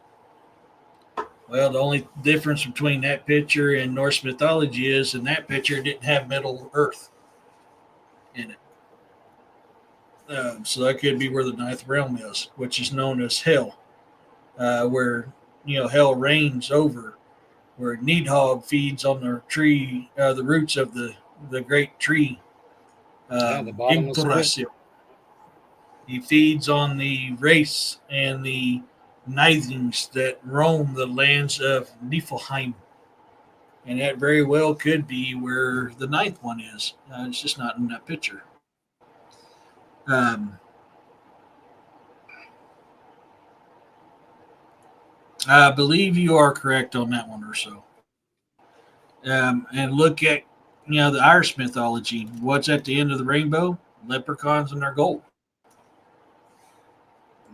Well, the only difference between that picture and Norse mythology is in that picture it didn't have Middle Earth in it. So that could be where the 9th realm is, which is known as Hell, where Hell reigns over, where Nighthawk feeds on the tree, the roots of the great tree. The bottomless pit. He feeds on the race and the Nithings that roam the lands of Niflheim. And that very well could be where the 9th one is. It's just not in that picture. I believe you are correct on that one or so. And look at, the Irish mythology. What's at the end of the rainbow? Leprechauns and their gold.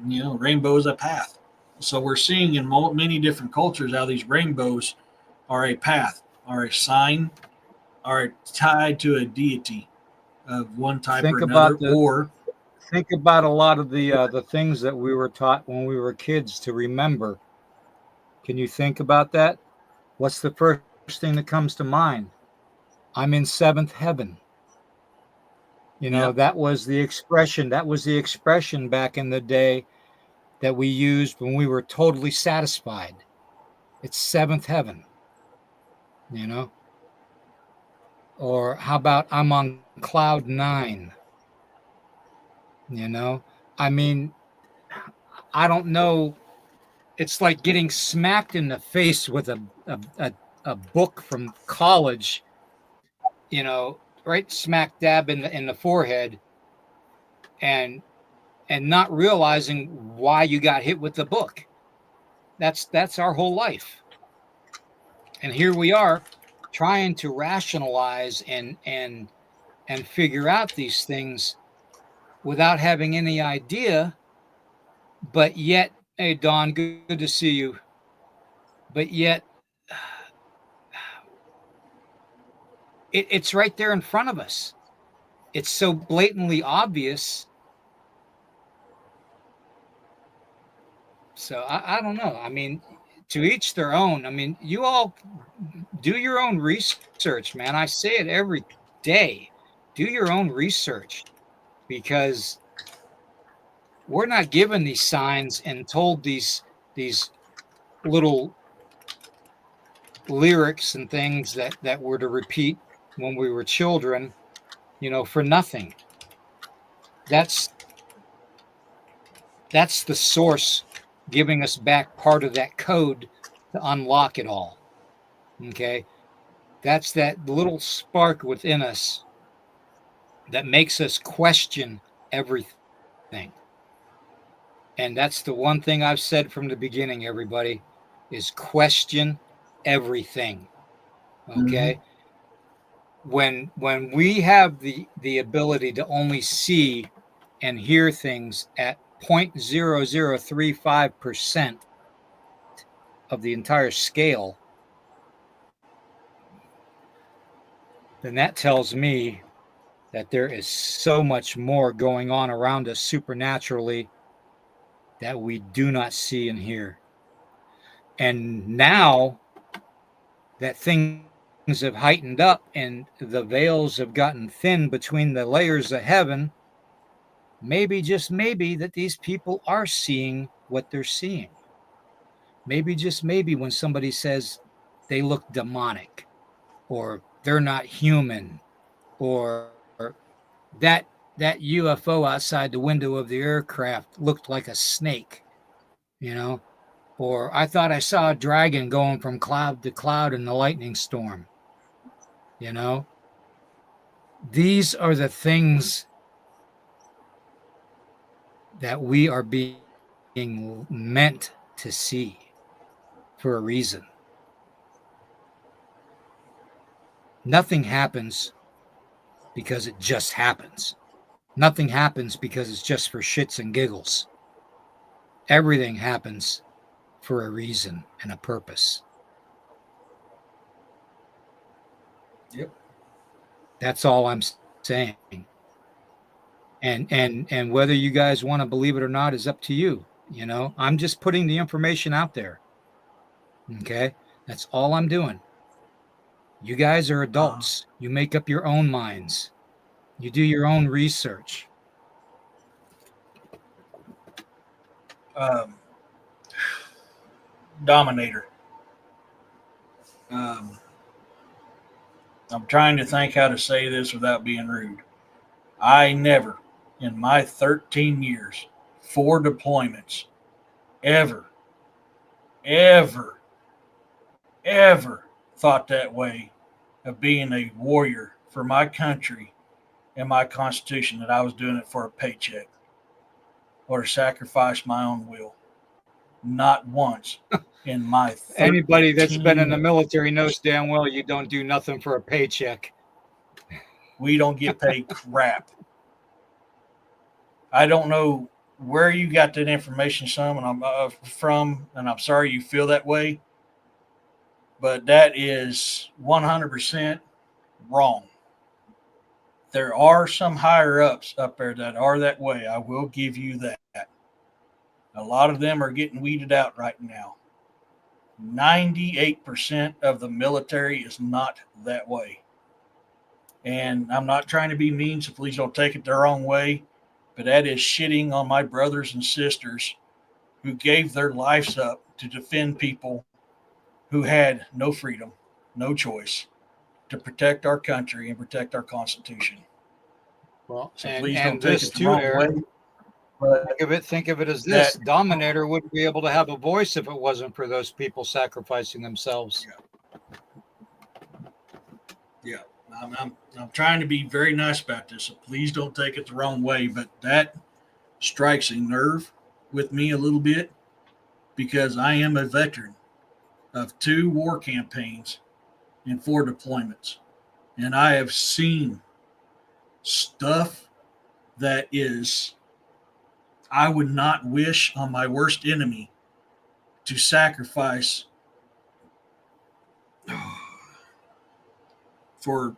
Rainbow is a path. So we're seeing in many different cultures how these rainbows are a path, are a sign, are tied to a deity of one type or another. Think about a lot of the things that we were taught when we were kids to remember. Can you think about that? What's the first thing that comes to mind? I'm in 7th heaven. That was the expression. That was the expression back in the day that we used when we were totally satisfied. It's 7th heaven. Or how about I'm on cloud 9? I mean, I don't know. It's like getting smacked in the face with a book from college, right smack dab in the forehead, and not realizing why you got hit with the book. That's our whole life. And here we are trying to rationalize and figure out these things without having any idea. But yet, hey, Don, good to see you. But yet, it's right there in front of us. It's so blatantly obvious. So I don't know. I mean, to each their own. I mean, you all do your own research, man. I say it every day. Do your own research, because we're not given these signs and told these little lyrics and things that were to repeat when we were children, for nothing. That's the source giving us back part of that code to unlock it all. Okay? That's that little spark within us that makes us question everything. And that's the one thing I've said from the beginning, everybody, is question everything. Okay? Mm-hmm. When we have the ability to only see and hear things at 0.0035% of the entire scale, then that tells me that there is so much more going on around us supernaturally that we do not see and hear. And now that things have heightened up and the veils have gotten thin between the layers of heaven, maybe, just maybe, that these people are seeing what they're seeing. Maybe, just maybe, when somebody says they look demonic, or they're not human, or that UFO outside the window of the aircraft looked like a snake, you know, or I thought I saw a dragon going from cloud to cloud in the lightning storm, you know. These are the things that we are being meant to see for a reason. Nothing happens because it just happens. Nothing happens because it's just for shits and giggles. Everything happens for a reason and a purpose. Yep. That's all I'm saying. And whether you guys want to believe it or not is up to you. You know, I'm just putting the information out there. Okay? That's all I'm doing. You guys are adults. You make up your own minds. You do your own research. Dominator. I'm trying to think how to say this without being rude. I never, in my 13 years, 4 deployments, ever thought that way of being a warrior for my country and my Constitution, that I was doing it for a paycheck or to sacrifice my own will. Not once in my 13 Anybody that's been in the military knows damn well you don't do nothing for a paycheck. We don't get paid crap. I don't know where you got that information from, and I'm sorry you feel that way, but that is 100% wrong. There are some higher ups up there that are that way. I will give you that. A lot of them are getting weeded out right now. 98% of the military is not that way. And I'm not trying to be mean, so please don't take it the wrong way, but that is shitting on my brothers and sisters who gave their lives up to defend people who had no freedom, no choice, to protect our country and protect our Constitution. Well, So and, please and don't take this it the too, wrong Eric. way. But Think of it as this: Dominator wouldn't be able to have a voice if it wasn't for those people sacrificing themselves. yeah, I'm trying to be very nice about this, so please don't take it the wrong way. But that strikes a nerve with me a little bit, because I am a veteran of 2 war campaigns and 4 deployments, and I have seen stuff that is, I would not wish on my worst enemy to sacrifice for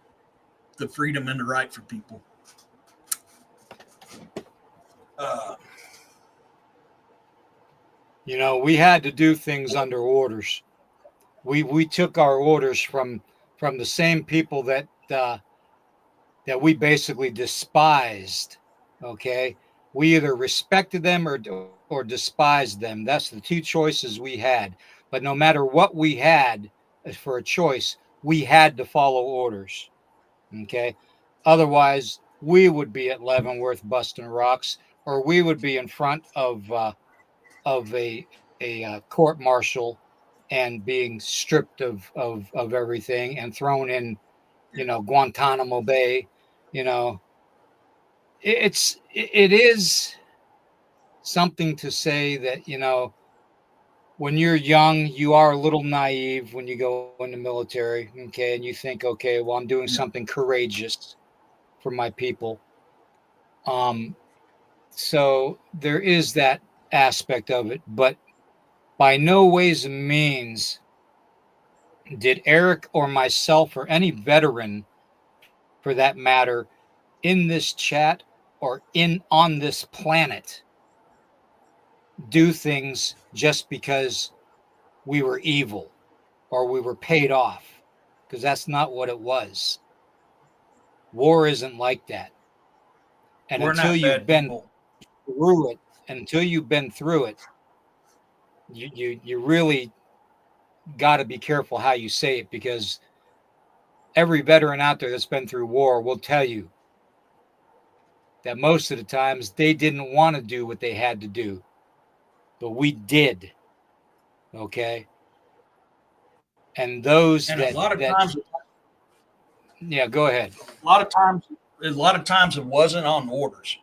the freedom and the right for people. You know, we had to do things under orders. We took our orders from the same people that we basically despised. Okay, we either respected them or despised them. That's the 2 choices we had. But no matter what we had for a choice, we had to follow orders. Okay, otherwise we would be at Leavenworth busting rocks, or we would be in front of a court martial and being stripped of everything and thrown in, you know, Guantanamo Bay. You know, it is something to say that, you know, when you're young, you are a little naive when you go in the military, okay, and you think, okay, well, I'm doing something courageous for my people. So there is that aspect of it, but by no ways and means did Eric or myself or any veteran, for that matter, in this chat or on this planet, do things just because we were evil or we were paid off, because that's not what it was. War isn't like that. And We're until not you've bad been people. through it, you really got to be careful how you say it, because every veteran out there that's been through war will tell you that most of the times they didn't want to do what they had to do, but we did. Okay. And those And a lot of that times, yeah, go ahead. a lot of times, a lot of times it wasn't on orders.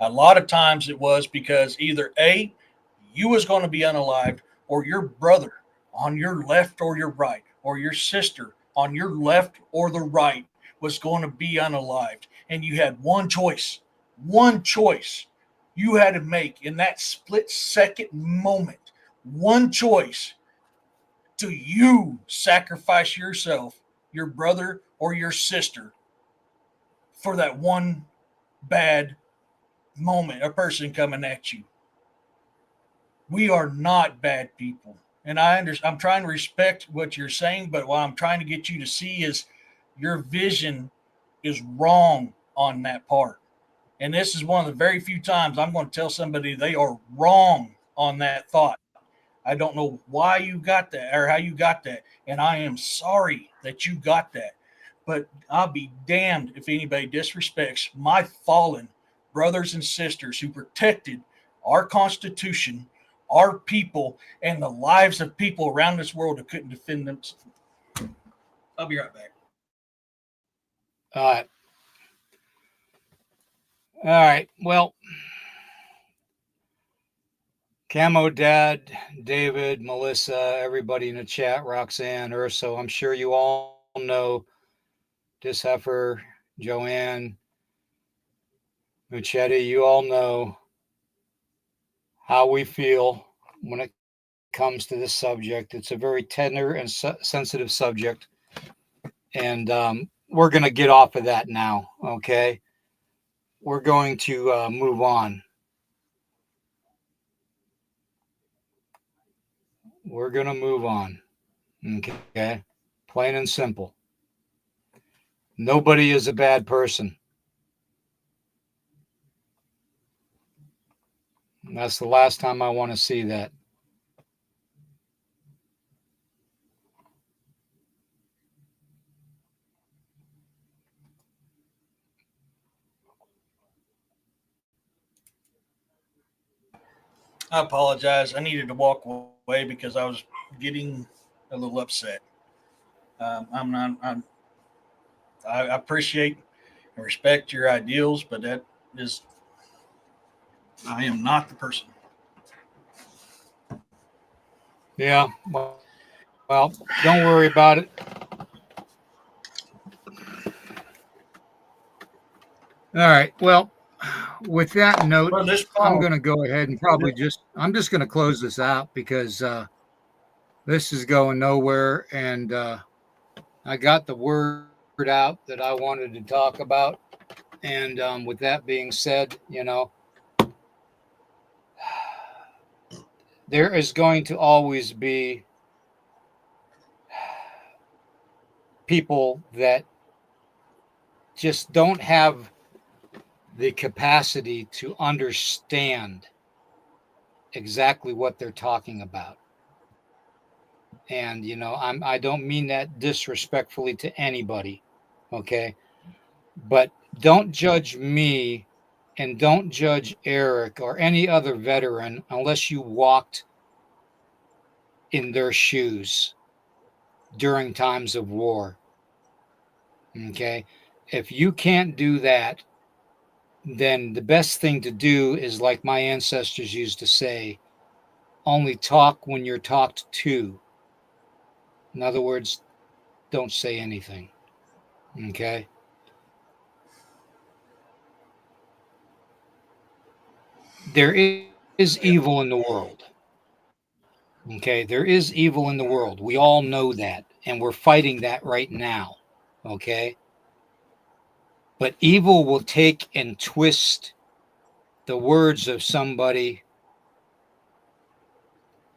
A lot of times it was because either A, you was going to be unalived, or your brother on your left or your right, or your sister on your left or the right was going to be unalived. And you had one choice you had to make in that split second moment, one choice. Do you sacrifice yourself, your brother, or your sister for that one bad moment, a person coming at you? We are not bad people. And I'm trying to respect what you're saying, but what I'm trying to get you to see is your vision is wrong on that part. And this is one of the very few times I'm going to tell somebody they are wrong on that thought. I don't know why you got that or how you got that. And I am sorry that you got that. But I'll be damned if anybody disrespects my fallen brothers and sisters who protected our Constitution, our people, and the lives of people around this world who couldn't defend themselves. I'll be right back. All right. All right. Well, Camo Dad, David, Melissa, everybody in the chat, Roxanne, Urso, I'm sure you all know this heifer, Joanne, Muchetti, you all know how we feel when it comes to this subject. It's a very tender and sensitive subject. And we're going to get off of that now, okay? We're going to move on. We're going to move on, okay? Plain and simple. Nobody is a bad person. And that's the last time I want to see that. I apologize. I needed to walk away because I was getting a little upset. I'm not. I appreciate and respect your ideals, but that is, I am not the person. Yeah. Well, don't worry about it. All right. Well, with that note, Well, this I'm fall, going to go ahead and I'm just going to close this out, because this is going nowhere. And I got the word out that I wanted to talk about. And with that being said, there is going to always be people that just don't have the capacity to understand exactly what they're talking about. And I don't mean that disrespectfully to anybody, okay? But don't judge me and don't judge Eric or any other veteran unless you walked in their shoes during times of war. Okay? If you can't do that, then the best thing to do is, like my ancestors used to say, only talk when you're talked to. In other words, don't say anything. Okay? There is evil in the world. Okay? There is evil in the world. We all know that. And we're fighting that right now. Okay? But evil will take and twist the words of somebody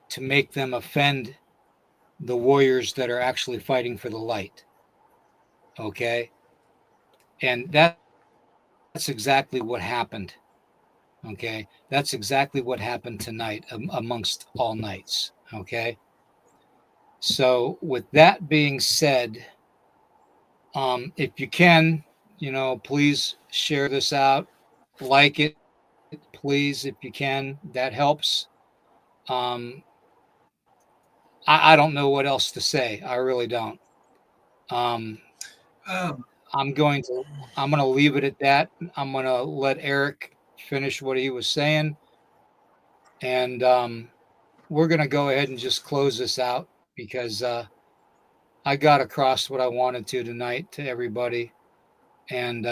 to make them offend the warriors that are actually fighting for the light. Okay. And that's exactly what happened. Okay. That's exactly what happened tonight amongst all knights. Okay. So, with that being said, if you can, please share this out, like it, please, if you can. That helps. Um, I don't know what else to say. I really don't. Um, Um, I'm going to I'm going to leave it at that. I'm going to let Eric finish what he was saying, and we're going to go ahead and just close this out because I got across what I wanted to tonight to everybody, and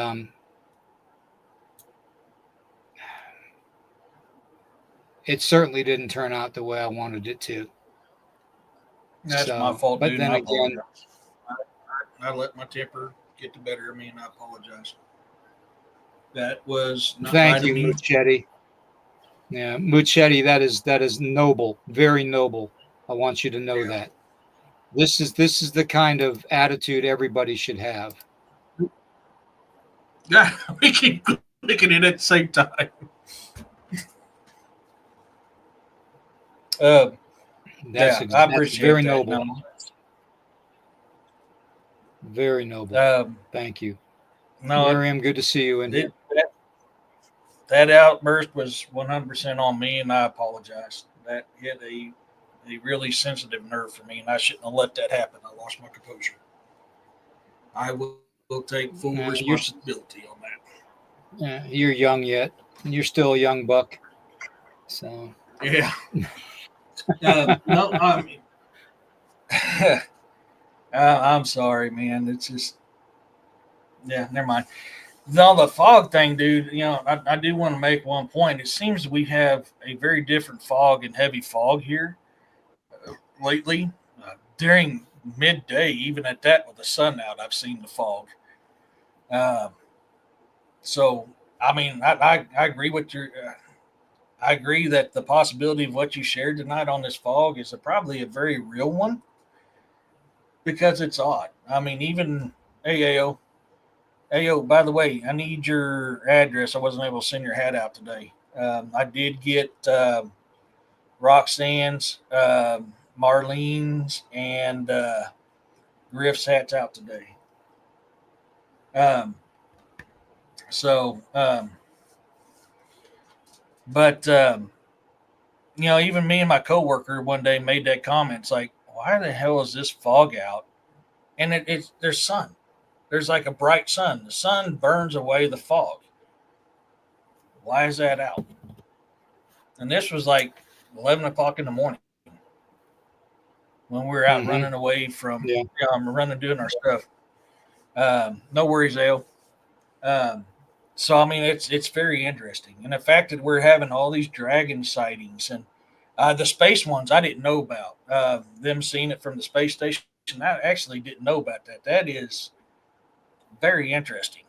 it certainly didn't turn out the way I wanted it to. that's my So, fault, but dude, and then I again, apologize. I let my temper get the better of me, and I apologize. That was not thank right of you, me. Muchetti. Yeah, Muchetti, that is noble, very noble. I want you to know Yeah. that. This is the kind of attitude everybody should have. Yeah, we keep clicking it at the same time. Uh, yeah, I That's appreciate very that. noble. No, Very noble. um, Thank you. no, Miriam, good to see you in here. that outburst was 100% on me, and I apologize. That hit a really sensitive nerve for me, and I shouldn't have let that happen. I lost my composure. I will take full You're responsibility on you're young yet. You're still a young buck. So that. Yeah. No, I mean, I'm sorry, man. It's just, yeah, never mind. No, the fog thing, dude. I do want to make one point. It seems we have a very different fog and heavy fog here lately. During midday, even at that with the sun out, I've seen the fog. Uh, so, I mean, I agree with your. I agree that the possibility of what you shared tonight on this fog is probably a very real one because it's odd. I mean, even AAO. Ayo, by the way, I need your address. I wasn't able to send your hat out today. I did get Roxanne's, Marlene's, and Griff's hats out today. Um, so, but even me and my coworker one day made that comment. It's like, why the hell is this fog out? And there's sun. There's like a bright sun. The sun burns away the fog. Why is that out? And this was like 11 o'clock in the morning when we were out mm-hmm. running away from Yeah. running doing our stuff. No worries, Ale. So I mean, it's very interesting, and the fact that we're having all these dragon sightings and the space ones I didn't know about. Them seeing it from the space station, I actually didn't know about that. That is very interesting.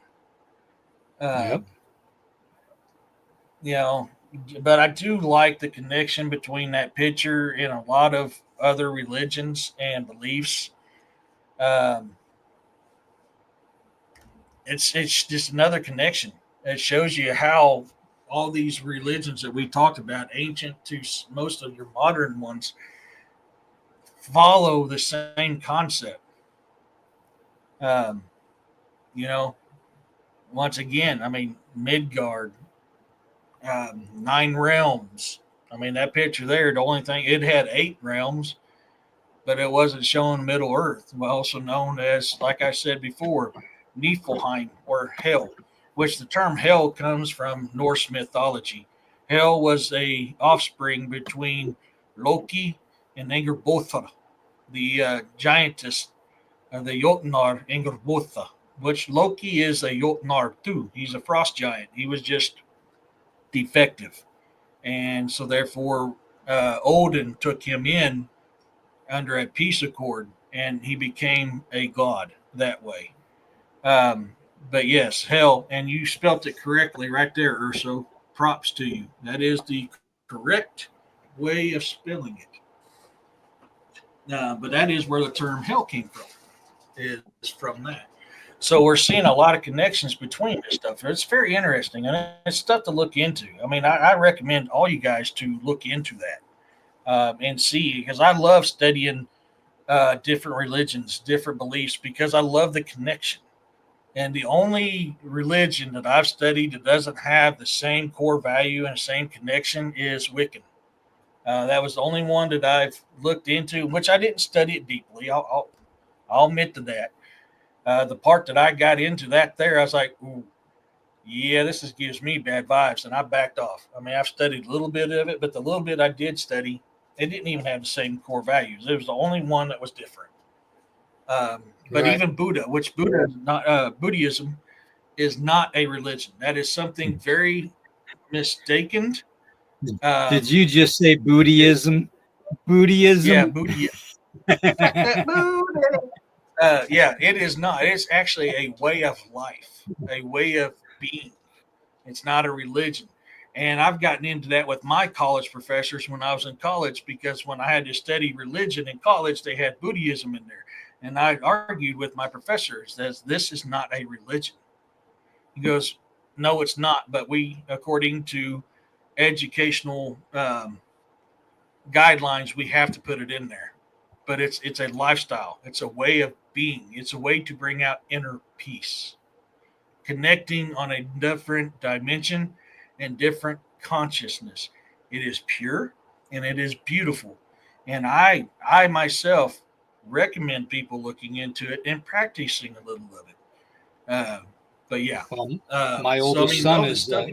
Yep. Um, you know, but I do like the connection between that picture and a lot of other religions and beliefs. Um, it's just another connection. It shows you how all these religions that we talked about, ancient to most of your modern ones, follow the same concept. Um, you know, once again, I mean, Midgard, 9 realms. I mean, that picture there, the only thing, it had 8 realms, but it wasn't showing Middle Earth, also known as, like I said before, Niflheim or Hell, which the term Hell comes from Norse mythology. Hell was a offspring between Loki and Angerbotha, the giantess of the Jotnar Angerbotha, which Loki is a Jotnar too. He's a frost giant. He was just defective. And so therefore Odin took him in under a peace accord, and he became a god that way. Um, but yes, hell, and you spelt it correctly right there, Urso. Props to you. That is the correct way of spelling it. But that is where the term hell came from, is from that. So we're seeing a lot of connections between this stuff. It's very interesting, and it's stuff to look into. I mean, I recommend all you guys to look into that and see, because I love studying different religions, different beliefs, because I love the connection. And the only religion that I've studied that doesn't have the same core value and the same connection is Wiccan. That was the only one that I've looked into, which I didn't study it deeply. I'll admit to that. The part that I got into that there, I was like, ooh, yeah, gives me bad vibes, and I backed off. I mean, I've studied a little bit of it, but the little bit I did study, it didn't even have the same core values. It was the only one that was different. But Right. even Buddha, which Buddha is not, Buddhism is not a religion. That is something very mistaken. Did you just say Buddhism? Yeah, Buddhism? Buddhism. Yeah, it is not. It's actually a way of life, a way of being. It's not a religion. And I've gotten into that with my college professors when I was in college, because when I had to study religion in college, they had Buddhism in there. And I argued with my professors that this is not a religion. He goes, no, it's not. But we, according to educational guidelines, we have to put it in there. But it's a lifestyle. It's a way of being. It's a way to bring out inner peace, connecting on a different dimension and different consciousness. It is pure and it is beautiful. And I myself recommend people looking into it and practicing a little of it. But yeah, Well, my so I oldest mean, son all this is stuff.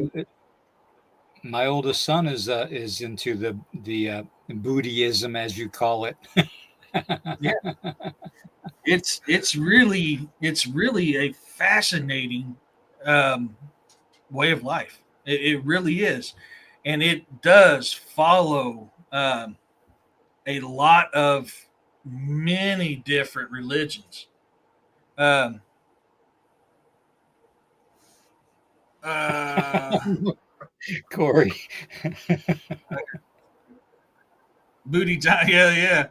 is into the Buddhism, as you call it. Yeah, it's really a fascinating um, way of life. It really is, and it does follow a lot of many different religions. Um, uh, Corey. Booty time, yeah, yeah.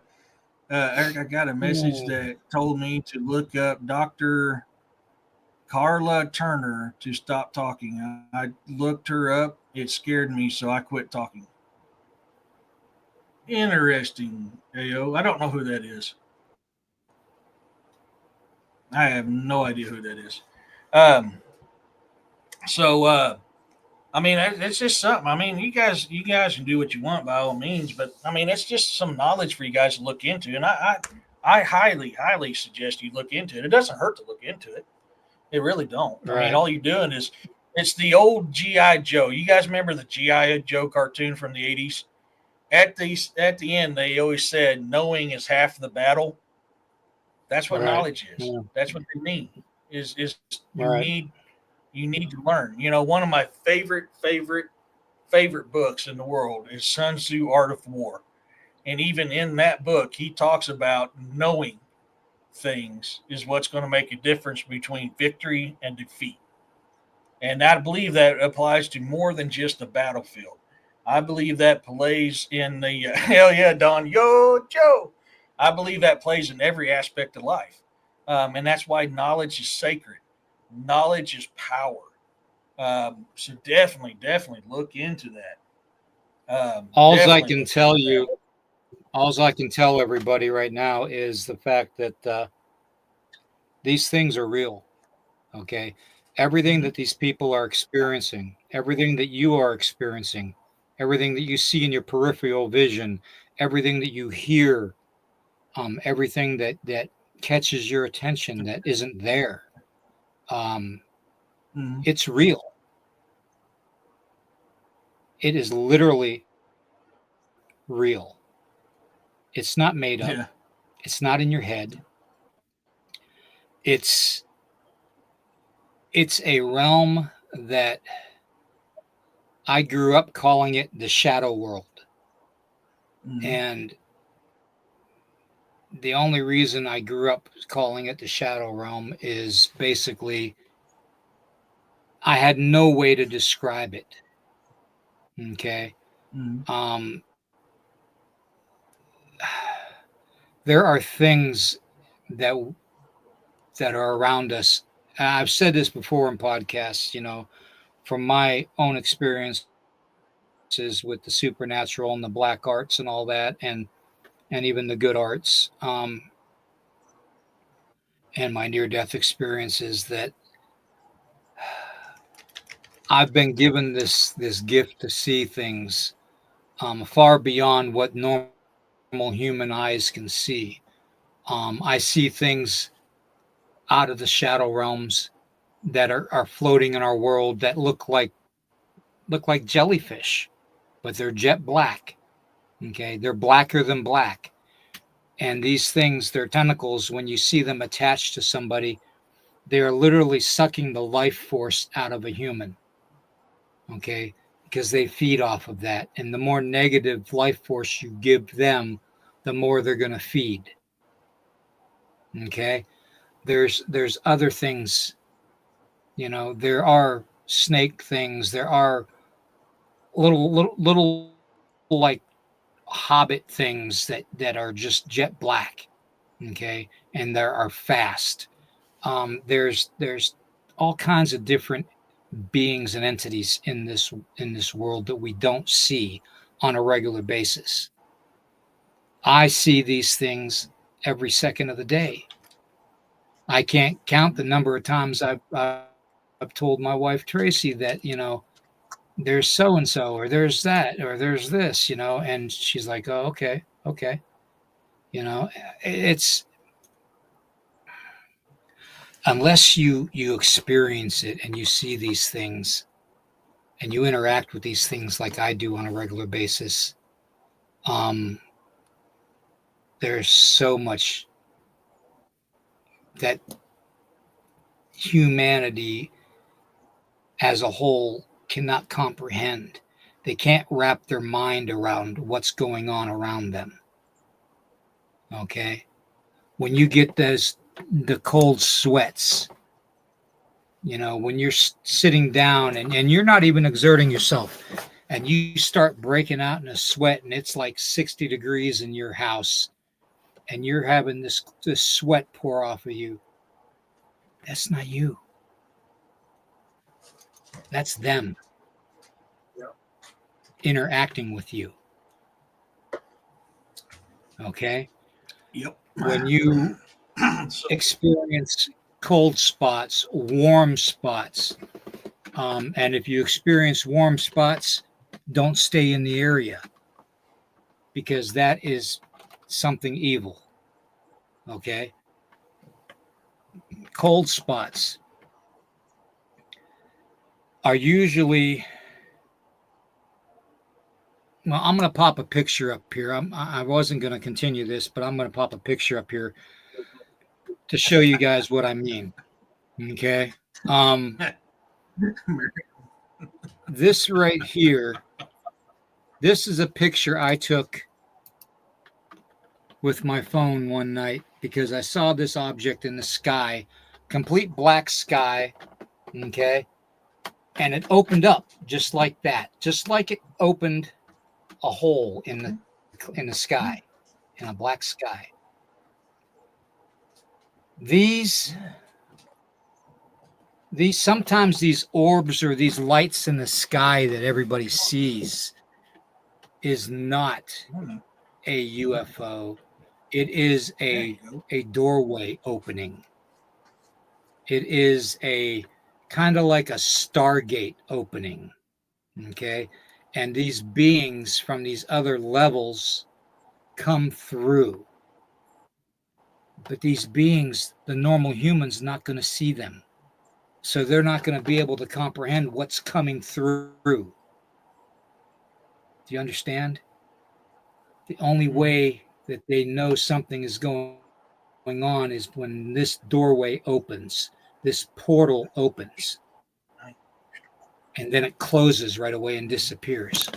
Eric, I got a message that told me to look up Dr. Carla Turner to stop talking. I looked her up. It scared me, so I quit talking. Interesting, AO. I don't know who that is. I have no idea who that is. Um, so I mean, it's just something. I mean, you guys can do what you want by all means, but I mean, it's just some knowledge for you guys to look into, and I highly suggest you look into it. It doesn't hurt to look into it. It really don't. I mean, Right. all you're doing is it's the old GI Joe. You guys remember the GI Joe cartoon from the '80s? At the end, they always said, "Knowing is half the battle." That's what Right. knowledge is. Yeah. That's what they mean. Is Right. you need to learn. You know, one of my favorite books in the world is Sun Tzu Art of War. And even in that book, he talks about knowing things is what's going to make a difference between victory and defeat. And I believe that applies to more than just the battlefield. I believe that plays in the hell yeah, Don, yo, Joe. I believe that plays in every aspect of life. And that's why knowledge is sacred. Knowledge is power. So definitely look into that. Alls I Definitely can look into tell that. you, alls I can tell everybody right now is the fact that these things are real. Okay. Everything Mhm. that these people are experiencing, everything that you are experiencing, everything that you see in your peripheral vision, everything that you hear, everything that catches your attention that isn't there, um, Mhm. it's real. It is literally real. It's not made up. Yeah. It's not in your head. It's it's a realm that I grew up calling it the shadow world. Mhm. And the only reason I grew up calling it the shadow realm is basically I had no way to describe it. Okay. Mhm. Um, there are things that are around us. I've said this before in podcasts, from my own experiences with the supernatural and the black arts and all that, and even the good arts, and my near-death experiences, that I've been given this gift to see things far beyond what normal human eyes can see. I see things out of the shadow realms that are floating in our world that look like jellyfish, but they're jet black. Okay, they're blacker than black. And these things, their tentacles, when you see them attached to somebody, they are literally sucking the life force out of a human. Okay, because they feed off of that. And the more negative life force you give them, the more they're going to feed. Okay, there's other things, there are snake things, there are little like hobbit things that are just jet black. Okay, and there are fast. There's all kinds of different beings and entities in this world that we don't see on a regular basis. I see these things every second of the day. I can't count the number of times I've told my wife Tracy that, there's so and so, or there's that, or there's this, and she's like, oh, okay, okay. It's, unless you experience it and you see these things and you interact with these things like I do on a regular basis, there's so much that humanity as a whole cannot comprehend. They can't wrap their mind around what's going on around them. Okay, when you get the cold sweats, when you're sitting down and you're not even exerting yourself, and you start breaking out in a sweat, and it's like 60 degrees in your house, and you're having this sweat pour off of you, that's not you. That's them interacting with you. Okay? Yep. When you experience cold spots, warm spots, and if you experience warm spots, don't stay in the area, because that is something evil. Okay? Cold spots are usually, well, I'm going to pop a picture up here. I wasn't going to continue this, but I'm going to pop a picture up here to show you guys what I mean. Okay. This right here, this is a picture I took with my phone one night because I saw this object in the sky, complete black sky. Okay. And it opened up just like that, just like it opened a hole in the sky, in a black sky. These sometimes these orbs or these lights in the sky that everybody sees is not a UFO. It is a doorway opening. It is a kind of like a Stargate opening. Okay. And these beings from these other levels come through. But these beings, the normal human's not going to see them. So they're not going to be able to comprehend what's coming through. Do you understand? The only way that they know something is going on is when this doorway opens, this portal opens, and then it closes right away and disappears.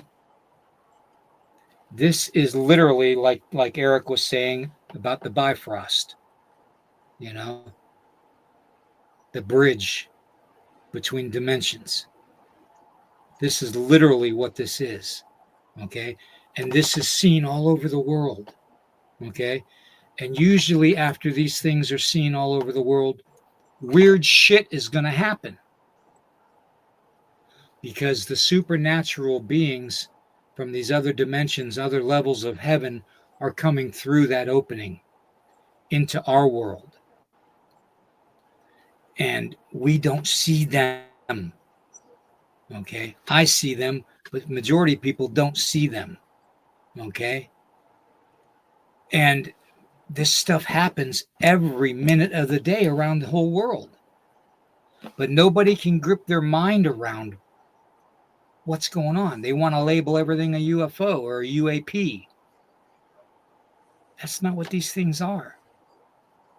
This is literally like Eric was saying about the Bifrost, the bridge between dimensions. This is literally what this is. Okay. And this is seen all over the world. Okay. And usually after these things are seen all over the world, weird shit is going to happen. Because the supernatural beings from these other dimensions, other levels of heaven, are coming through that opening into our world. And we don't see them. Okay. I see them, but the majority of people don't see them. Okay. And this stuff happens every minute of the day around the whole world. But nobody can grip their mind around what's going on. They want to label everything a UFO or a UAP. That's not what these things are.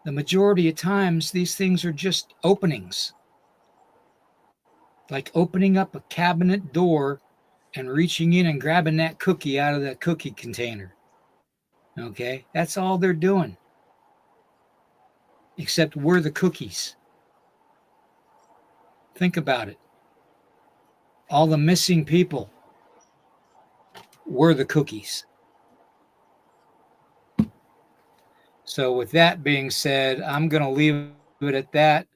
The majority of times, these things are just openings. Like opening up a cabinet door and reaching in and grabbing that cookie out of that cookie container. Okay? That's all they're doing. Except we're the cookies. Think about it. All the missing people were the cookies. So with that being said, I'm going to leave it at that.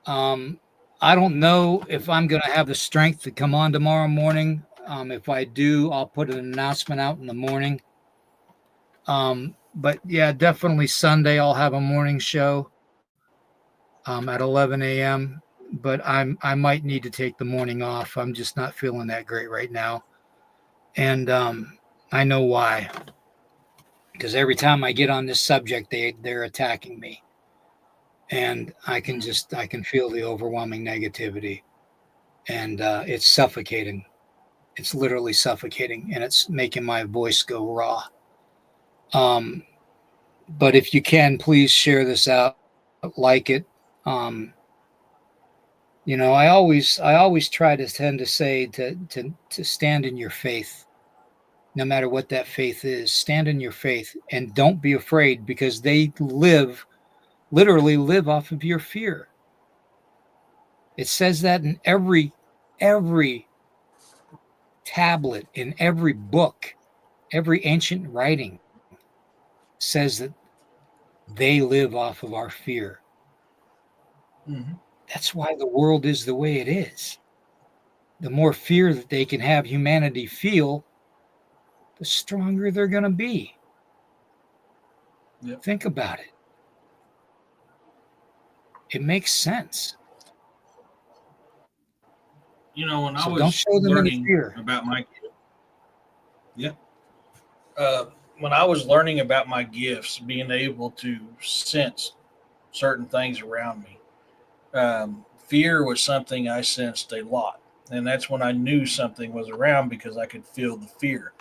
I don't know if I'm going to have the strength to come on tomorrow morning. If I do, I'll put an announcement out in the morning. But yeah, definitely Sunday I'll have a morning show at 11 a.m. But I might need to take the morning off. I'm just not feeling that great right now. And I know why. Because every time I get on this subject, they're attacking me. And I can feel the overwhelming negativity. And it's suffocating. It's literally suffocating. And it's making my voice go raw. But if you can, please share this out, like it. I always try to tend to say to stand in your faith, no matter what that faith is. Stand in your faith and don't be afraid, because they literally live off of your fear. It says that in every tablet, in every book, every ancient writing says that they live off of our fear. Mm-hmm. That's why the world is the way it is. The more fear that they can have humanity feel, the stronger they're going to be. Yep. Think about it. It makes sense. When I was learning about my when I was learning about my gifts, being able to sense certain things around me, fear was something I sensed a lot. And that's when I knew something was around, because I could feel the fear.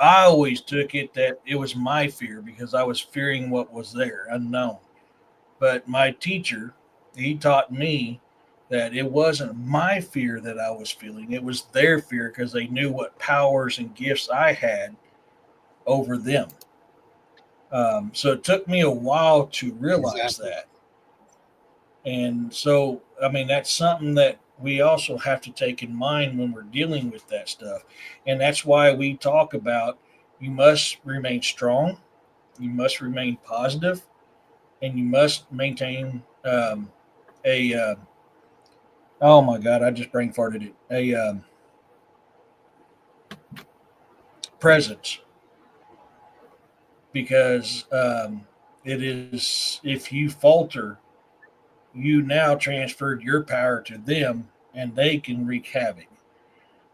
I always took it that it was my fear, because I was fearing what was there, unknown. But my teacher, he taught me that it wasn't my fear that I was feeling. It was their fear, because they knew what powers and gifts I had over them. So it took me a while to realize that. And so, that's something that we also have to take in mind when we're dealing with that stuff. And that's why we talk about, you must remain strong, you must remain positive, and you must maintain oh my God, I just brain farted it. Presence. Because it is, if you falter, you now transferred your power to them, and they can wreak havoc.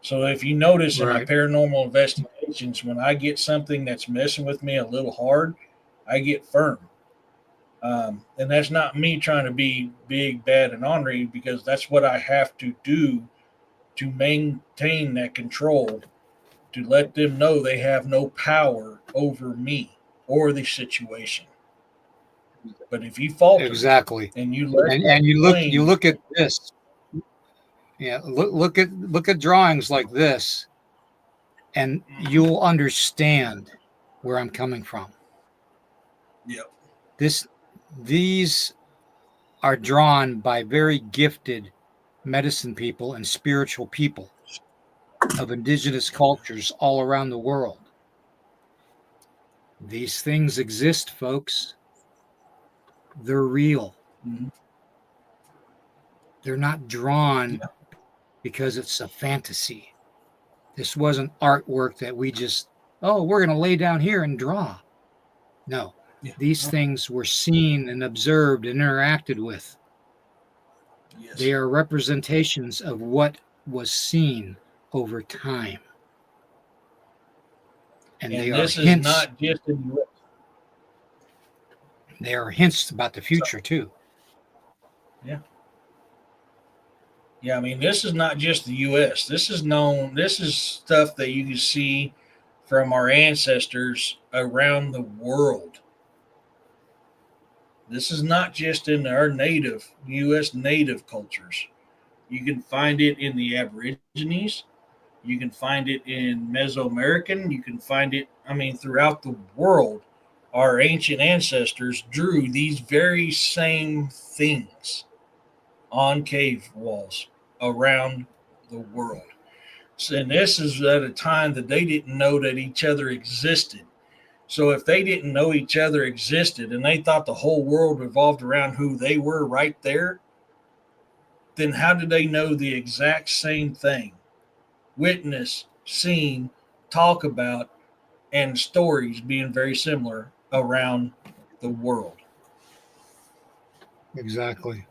So if you notice in my paranormal investigations, when I get something that's messing with me a little hard, I get firm. And that's not me trying to be big, bad, and ornery, because that's what I have to do to maintain that control, to let them know they have no power over me or the situation. But if you falter, exactly, and you look at this, look at drawings like this, and you'll understand where I'm coming from. Yep. These are drawn by very gifted medicine people and spiritual people of indigenous cultures all around the world. These things exist, folks. They're real. Mhm. They're not drawn because it's a fantasy. This wasn't artwork that we just, oh, we're going to lay down here and draw. No, Yeah. these things were seen and observed and interacted with. Yes. They are representations of what was seen over time. And they are this is hints. not just in the U.S. They are hints about the future, too. Yeah. Yeah, I mean, this is not just the U.S. This is stuff that you can see from our ancestors around the world. This is not just in our native U.S. native cultures. You can find it in the Aborigines. You can find it in Mesoamerican. You can find it, I mean, throughout the world. Our ancient ancestors drew these very same things on cave walls around the world. And this is at a time that they didn't know that each other existed. So if they didn't know each other existed and they thought the whole world revolved around who they were right there, then how did they know the exact same thing? Witness, seen, talk about, and stories being very similar around the world. Exactly.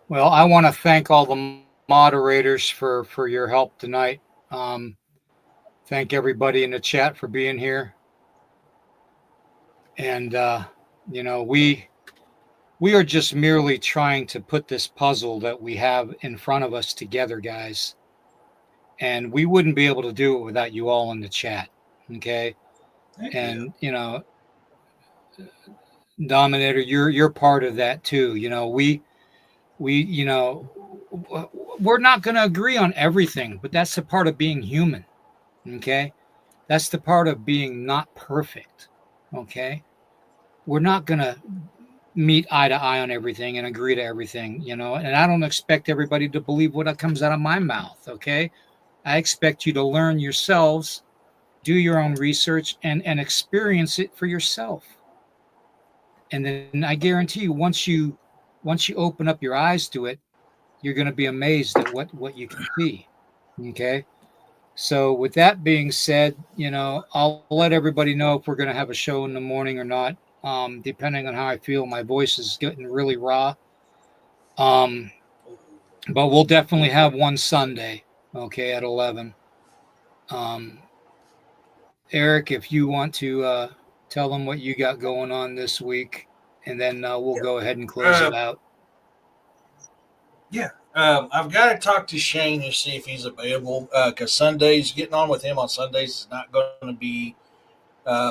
Well, I want to thank all the moderators for your help tonight. Thank everybody in the chat for being here. And we are just merely trying to put this puzzle that we have in front of us together, guys. And we wouldn't be able to do it without you all in the chat. Okay. Heck And Dominator, you're part of that too. We're not going to agree on everything, but that's the part of being human. Okay. That's the part of being not perfect. Okay. We're not going to meet eye to eye on everything and agree to everything, and I don't expect everybody to believe what comes out of my mouth. Okay. I expect you to learn yourselves, do your own research, and experience it for yourself. And then I guarantee you, once you open up your eyes to it, you're going to be amazed at what you can see. Okay. So with that being said, I'll let everybody know if we're going to have a show in the morning or not. Depending on how I feel, my voice is getting really raw. But we'll definitely have one Sunday, okay, at 11. Eric, if you want to tell them what you got going on this week, and then we'll go ahead and close it out. Yeah. I've got to talk to Shane to see if he's available because Sundays, getting on with him on Sundays is not going to be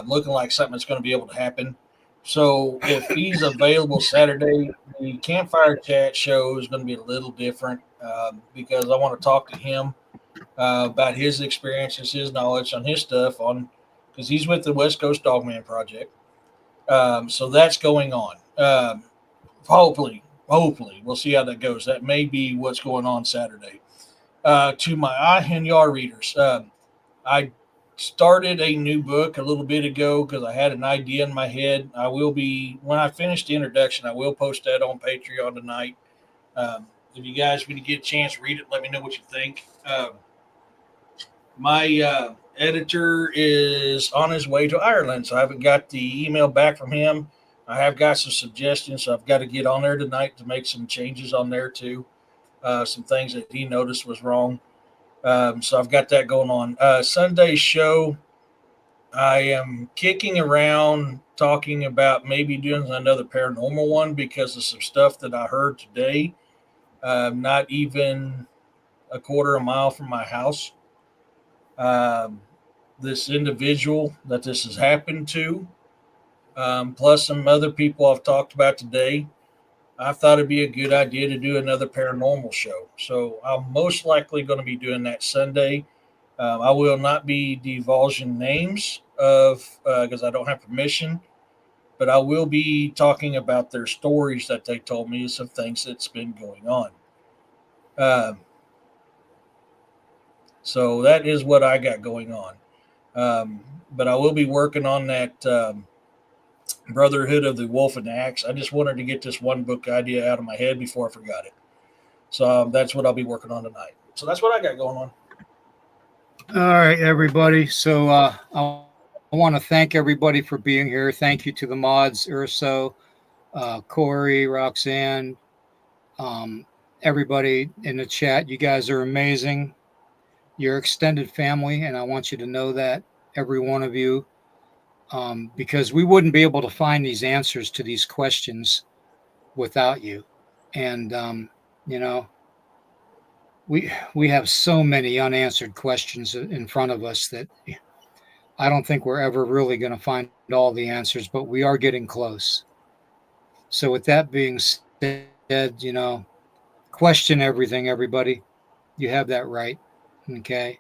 looking like something that's going to be able to happen. So if he's available Saturday, the Campfire Chat show is going to be a little different because I want to talk to him about his experiences, his knowledge on his stuff because he's with the West Coast Dogman Project. So that's going on. Hopefully, we'll see how that goes. That may be what's going on Saturday. To my IHNYAR readers, I started a new book a little bit ago because I had an idea in my head. I will be, when I finish the introduction, I will post that on Patreon tonight. If you guys, when you get a chance, read it. Let me know what you think. My editor is on his way to Ireland, so I haven't got the email back from him. I have got some suggestions, so I've got to get on there tonight to make some changes on there too. Some things that he noticed was wrong. So I've got that going on. Sunday's show, I am kicking around talking about maybe doing another paranormal one because of some stuff that I heard today. Not even a quarter of a mile from my house. This individual that this has happened to, plus some other people I've talked about today, I thought it'd be a good idea to do another paranormal show. So I'm most likely going to be doing that Sunday. I will not be divulging names because I don't have permission, but I will be talking about their stories that they told me, some things that's been going on. So that is what I got going on. But I will be working on that Brotherhood of the Wolf and the Axe. I just wanted to get this one book idea out of my head before I forgot it. So that's what I'll be working on tonight. So that's what I got going on. All right, everybody. So I want to thank everybody for being here. Thank you to the mods, Urso, Corey, Roxanne, everybody in the chat. You guys are amazing. You're extended family, and I want you to know that, every one of you, because we wouldn't be able to find these answers to these questions without you. And, you know, we have so many unanswered questions in front of us that I don't think we're ever really going to find all the answers, but we are getting close. So with that being said, you know, question everything, everybody. You have that right. Okay.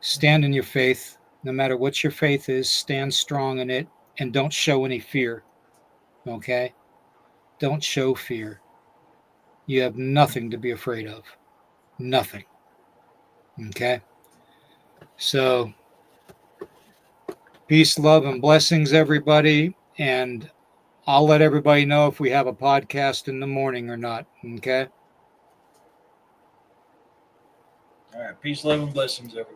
Stand in your faith. No matter what your faith is, stand strong in it and don't show any fear. Okay. Don't show fear. You have nothing to be afraid of. Nothing. Okay. So peace, love, and blessings, everybody. And I'll let everybody know if we have a podcast in the morning or not. Okay. All right. Peace, love, and blessings, everybody.